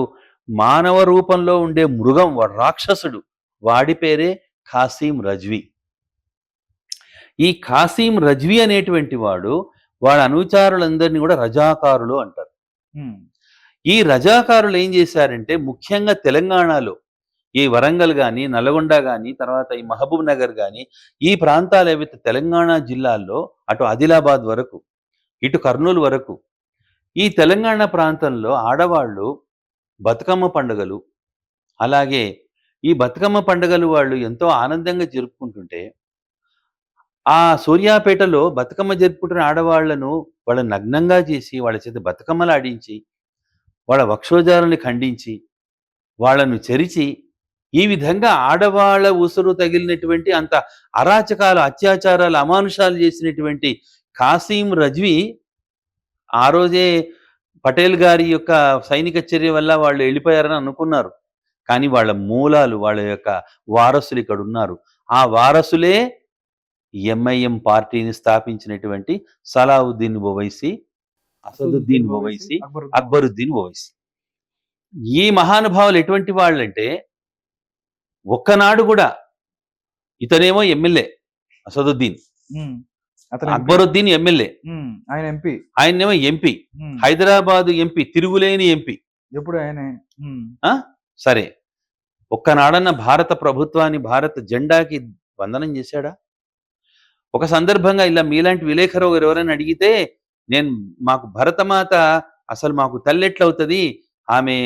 మానవ రూపంలో ఉండే మృగం, వాడు రాక్షసుడు. వాడి పేరే ఖాసీం రజ్వీ. ఈ ఖాసీం రజ్వీ అనేటువంటి వాడు వాళ్ళ అనుచారులందరినీ కూడా రజాకారులు అంటారు. ఉమ్, ఈ రజాకారులు ఏం చేశారంటే ముఖ్యంగా తెలంగాణలో ఈ వరంగల్ కానీ, నల్గొండ కానీ, తర్వాత ఈ మహబూబ్ నగర్ కానీ, ఈ ప్రాంతాలు ఏవైతే తెలంగాణ జిల్లాల్లో, అటు ఆదిలాబాద్ వరకు, ఇటు కర్నూలు వరకు, ఈ తెలంగాణ ప్రాంతంలో ఆడవాళ్ళు బతుకమ్మ పండుగలు, అలాగే ఈ బతుకమ్మ పండుగలు వాళ్ళు ఎంతో ఆనందంగా జరుపుకుంటుంటే, ఆ సూర్యాపేటలో బతుకమ్మ జరుపుకుంటున్న ఆడవాళ్లను వాళ్ళ నగ్నంగా చేసి వాళ్ళ చేత బతుకమ్మలు ఆడించి వాళ్ళ వక్షోజాలని ఖండించి వాళ్ళను చెరిచి ఈ విధంగా ఆడవాళ్ళ ఉసురు తగిలినటువంటి అంత అరాచకాలు, అత్యాచారాలు, అమానుషాలు చేసినటువంటి ఖాసీం రజ్వీ ఆ రోజే పటేల్ గారి యొక్క సైనిక చర్య వల్ల వాళ్ళు వెళ్ళిపోయారని అనుకున్నారు. కానీ వాళ్ళ మూలాలు, వాళ్ళ యొక్క వారసులు ఇక్కడ ఉన్నారు. ఆ వారసులే ఎంఐఎం పార్టీని స్థాపించినటువంటి సలావుద్దీన్ ఓవైసీ, అసదుద్దీన్ ఓవైసీ, అక్బరుద్దీన్ ఓవైసీ. ఈ మహానుభావులు ఎటువంటి వాళ్ళంటే, ఒక్కనాడు కూడా ఇతనేమో ఎమ్మెల్యే అసదుద్దీన్, ఉమ్, అతను అక్బరుద్దీన్ ఎమ్మెల్యే, ఉమ్, ఆయన ఎంపీ. ఆయనేమో ఎంపీ, ఉమ్, హైదరాబాదు ఎంపీ, తిరుగులేని ఎంపీ. ఎప్పుడు ఆయనే. ఉమ్, సరే, ఒక్కనాడన్న భారత ప్రభుత్వాన్ని, భారత జెండాకి వందనం చేశాడా? ఒక సందర్భంగా ఇలా మీలాంటి విలేకరు ఎవరైనా అడిగితే, నేను మాకు భరతమాత అసలు మాకు తల్లి ఎట్లవుతుంది, ఆమె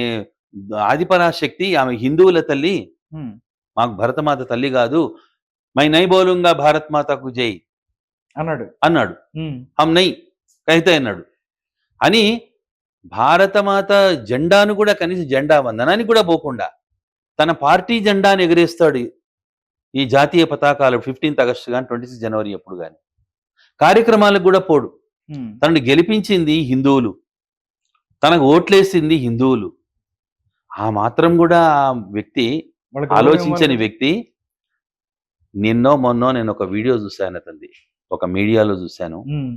ఆదిపరాశక్తి, ఆమె హిందువుల తల్లి, ఉమ్, మాకు భరతమాత తల్లి కాదు, మై నై బోలుంగా భారత్ మాతకు జై అన్నాడు. ఉమ్, హమ్ నై కహితే అన్నాడు. అని భారతమాత జెండాను కూడా, కనీసం జెండా వందనానికి కూడా పోకుండా తన పార్టీ జెండాను ఎగరేస్తాడు. ఈ జాతీయ పతాకాలు 15th ఆగస్టు కానీ, 26 జనవరి ఎప్పుడు కానీ కార్యక్రమాలకు కూడా పోడు. ఉమ్, తనని గెలిపించింది హిందువులు, తనకు ఓట్లేసింది హిందువులు. ఆ మాత్రం కూడా ఆ వ్యక్తి, వాళ్ళకి ఆలోచించని ఎవరు వ్యక్తి, నిన్నో మొన్నో నేను ఒక వీడియో చూశాను, అతనిది ఒక మీడియాలో చూశాను. ఉమ్,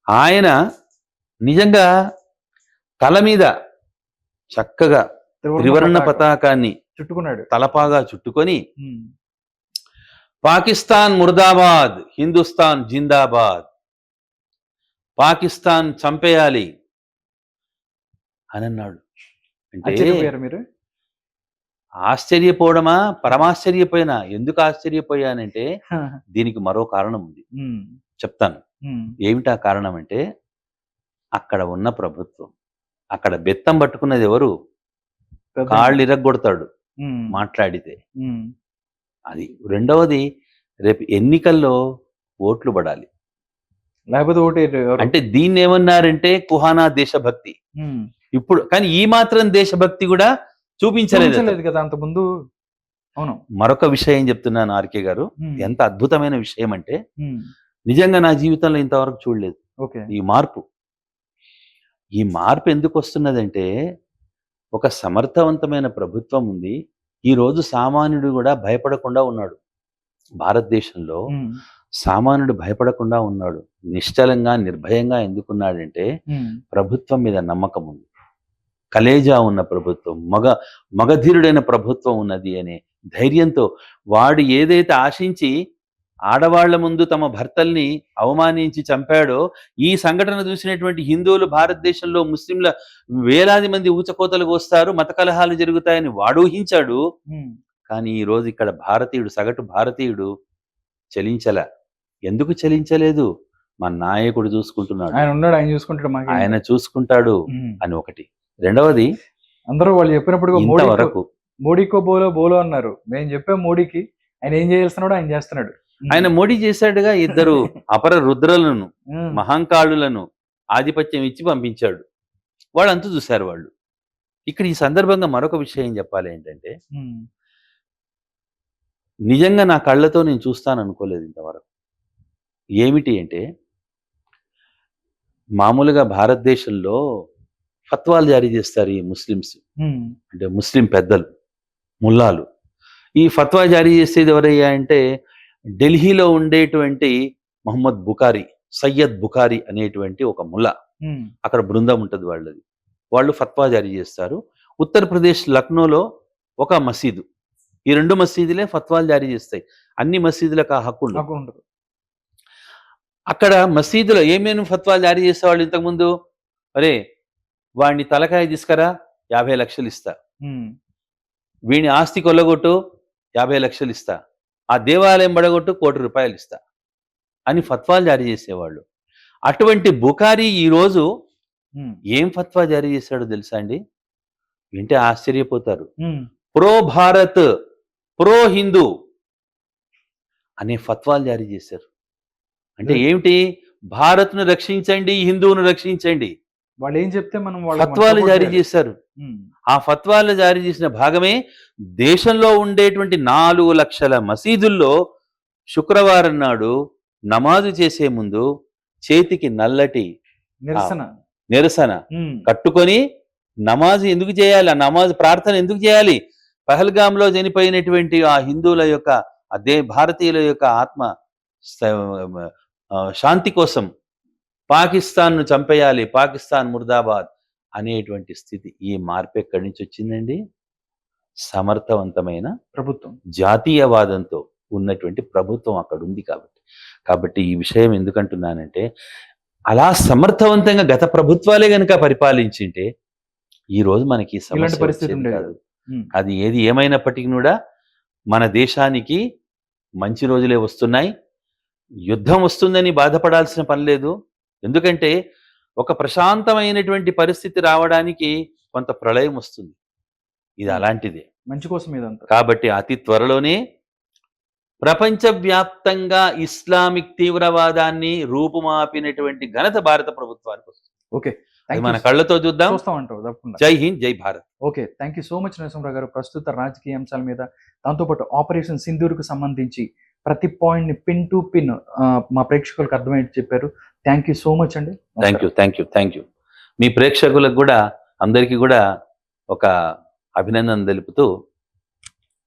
ఆయన నిజంగా తల మీద చక్కగా త్రివర్ణ పతాకాన్ని చుట్టుకున్నాడు. తలపాగా చుట్టుకొని, ఉమ్, పాకిస్తాన్ ముర్దాబాద్, హిందుస్థాన్ జిందాబాద్, పాకిస్తాన్ చంపేయాలి అని అన్నాడు. అంటే ఆశ్చర్యపోయారు మీరు? ఆశ్చర్యపోవడమా, పరమాశ్చర్యపోయినా. ఎందుకు ఆశ్చర్యపోయానంటే దీనికి మరో కారణం ఉంది, ఉమ్, చెప్తాను. ఉమ్, ఏమిటా కారణం అంటే, అక్కడ ఉన్న ప్రభుత్వం, అక్కడ బెత్తం పట్టుకున్నది ఎవరు? పెద్ద- కాళ్ళు ఇరగ్గొడతాడు ఉమ్, మాట్లాడితే. ఉమ్, అది. రెండవది, రేపు ఎన్నికల్లో ఓట్లు పడాలి. లేకపోతే ఒకటి ఎవరు? అంటే దీన్ని ఏమన్నారంటే కుహానా దేశభక్తి. ఉమ్, ఇప్పుడు కానీ ఈ మాత్రం దేశభక్తి కూడా చూపించలేదు. చూపించలేదు కదా అంత ముందు. అవును. మరొక విషయం చెప్తున్నాను ఆర్కే గారు, ఉమ్, ఎంత అద్భుతమైన విషయం అంటే, ఉమ్, నిజంగా నా జీవితంలో ఇంతవరకు చూడలేదు ఓకే. ఈ మార్పు. ఈ మార్పు ఎందుకు వస్తున్నదంటే, ఒక సమర్థవంతమైన ప్రభుత్వం ఉంది. ఈ రోజు సామాన్యుడు కూడా భయపడకుండా ఉన్నాడు. భారతదేశంలో ఉమ్, సామాన్యుడు భయపడకుండా ఉన్నాడు. నిశ్చలంగా, నిర్భయంగా ఎందుకున్నాడంటే, ఉమ్, ప్రభుత్వం మీద నమ్మకం ఉంది, కలేజా ఉన్న ప్రభుత్వం, మగధీరుడైన ప్రభుత్వం ఉన్నది అనే ధైర్యంతో వాడు ఏదైతే ఆశించి ఆడవాళ్ల ముందు తమ భర్తల్ని అవమానించి చంపాడో, ఈ సంఘటన చూసినటువంటి హిందువులు భారతదేశంలో ముస్లింల వేలాది మంది ఊచకోతలు కోస్తారు, మత కలహాలు జరుగుతాయని వాడు ఊహించాడు. కానీ ఈ రోజు ఇక్కడ భారతీయుడు, సగటు భారతీయుడు చలించల. ఎందుకు చలించలేదు? మన నాయకుడు చూసుకుంటున్నాడు, ఆయన ఉన్నాడు, ఆయన చూసుకుంటాడు, ఆయన చూసుకుంటాడు అని ఒకటి. రెండవది, అందరూ వాళ్ళు చెప్పినప్పుడు ఇంతవరకు మోడీకో బోలో బోలో అన్నారు. మేము చెప్పాం మోడీకి, ఆయన ఏం చేస్తున్నాడో ఆయన చేస్తున్నాడు. ఆయన మోడీ చేశాడుగా. ఇద్దరు అపర రుద్రలను, మహంకాళులను ఆధిపత్యం ఇచ్చి పంపించాడు. వాళ్ళంతా చూశారు వాళ్ళు. ఇక్కడ ఈ సందర్భంగా మరొక విషయం చెప్పాలి ఏంటంటే, నిజంగా నా కళ్ళతో నేను చూస్తాను అనుకోలేదు ఇంతవరకు. ఏమిటి అంటే, మామూలుగా భారతదేశంలో ఫత్వాలు జారీ చేస్తారు ఈ ముస్లిమ్స్, అంటే ముస్లిం పెద్దలు, ముల్లాలు. ఈ ఫత్వా జారీ చేసేది ఎవరయ్యా అంటే, ఢిల్లీలో ఉండేటువంటి మహమ్మద్ బుఖారీ, సయ్యద్ బుఖారీ అనేటువంటి ఒక ముల్లా, అక్కడ బృందం ఉంటుంది వాళ్ళది. వాళ్ళు ఫత్వా జారీ చేస్తారు. ఉత్తరప్రదేశ్ లక్నోలో ఒక మసీదు, ఈ 2 మసీదులే ఫత్వాలు జారీ చేస్తాయి. అన్ని మసీదులకు ఆ హక్కు ఉండదు. అక్కడ మసీదులో ఏమేమి ఫత్వాలు జారీ చేసేవాళ్ళు ఇంతకుముందు? అరే, వాడిని తలకాయ తీసుకురా, 50 లక్షలు ఇస్తా, వీని ఆస్తి కొల్లగొట్టు, 50 లక్షలు ఇస్తా, ఆ దేవాలయం బడగొట్టు, 1 కోటి రూపాయలు ఇస్తా అని ఫత్వాలు జారీ చేసేవాళ్ళు. అటువంటి బుఖారీ ఈరోజు ఏం ఫత్వా జారీ చేశాడో తెలుసా అండి? వింటే ఆశ్చర్యపోతారు. ప్రో భారత్, ప్రో హిందూ అనే ఫత్వాలు జారీ చేశారు. అంటే ఏమిటి? భారత్ను రక్షించండి, హిందువును రక్షించండి. వాళ్ళు ఏం చెప్తే మనం ఫత్వాలు జారీ చేశారు. ఆ ఫత్వాలు జారీ చేసిన భాగమే దేశంలో ఉండేటువంటి 4 లక్షల మసీదుల్లో శుక్రవారం నాడు నమాజు చేసే ముందు చేతికి నల్లటి నిరసన కట్టుకొని నమాజు ఎందుకు చేయాలి? ఆ నమాజు ప్రార్థన ఎందుకు చేయాలి? పహల్గామ్లో చనిపోయినటువంటి ఆ హిందువుల యొక్క, అదే భారతీయుల యొక్క ఆత్మ శాంతి కోసం పాకిస్తాన్ను చంపేయాలి, పాకిస్తాన్ ముర్దాబాద్ అనేటువంటి స్థితి. ఈ మార్పు ఎక్కడి నుంచి వచ్చిందండి? సమర్థవంతమైన ప్రభుత్వం, జాతీయవాదంతో ఉన్నటువంటి ప్రభుత్వం అక్కడ ఉంది కాబట్టి ఈ విషయం ఎందుకంటున్నానంటే, అలా సమర్థవంతంగా గత ప్రభుత్వాలే గనక పరిపాలించింటే ఈ రోజు మనకి సమస్య పరిస్థితి కాదు. అది ఏది ఏమైనప్పటికీ కూడా మన దేశానికి మంచి రోజులే వస్తున్నాయి. యుద్ధం వస్తుందని బాధపడాల్సిన పని లేదు. ఎందుకంటే ఒక ప్రశాంతమైనటువంటి పరిస్థితి రావడానికి కొంత ప్రళయం వస్తుంది. ఇది అలాంటిదే, మంచి కోసం ఇదంతా. కాబట్టి అతి త్వరలోనే ప్రపంచవ్యాప్తంగా ఇస్లామిక్ తీవ్రవాదాన్ని రూపుమాపినటువంటి ఘనత భారత ప్రభుత్వానికి వస్తుంది. ఓకే, మన కళ్ళతో చూద్దాం. Jai Hind, Jai Bharat. Okay, thank you so much Narasimha Rao garu. ప్రస్తుత రాజకీయ అంశాల మీద, దాంతోపాటు ఆపరేషన్ సింధూర్కు సంబంధించి ప్రతి పాయింట్ ని పిన్ టు పిన్ మా ప్రేక్షకులకు అర్థమయ్యేది చెప్పారు. థ్యాంక్ యూ సో మచ్ అండి. Thank you. మీ ప్రేక్షకులకు కూడా, అందరికీ కూడా ఒక అభినందన తెలుపుతూ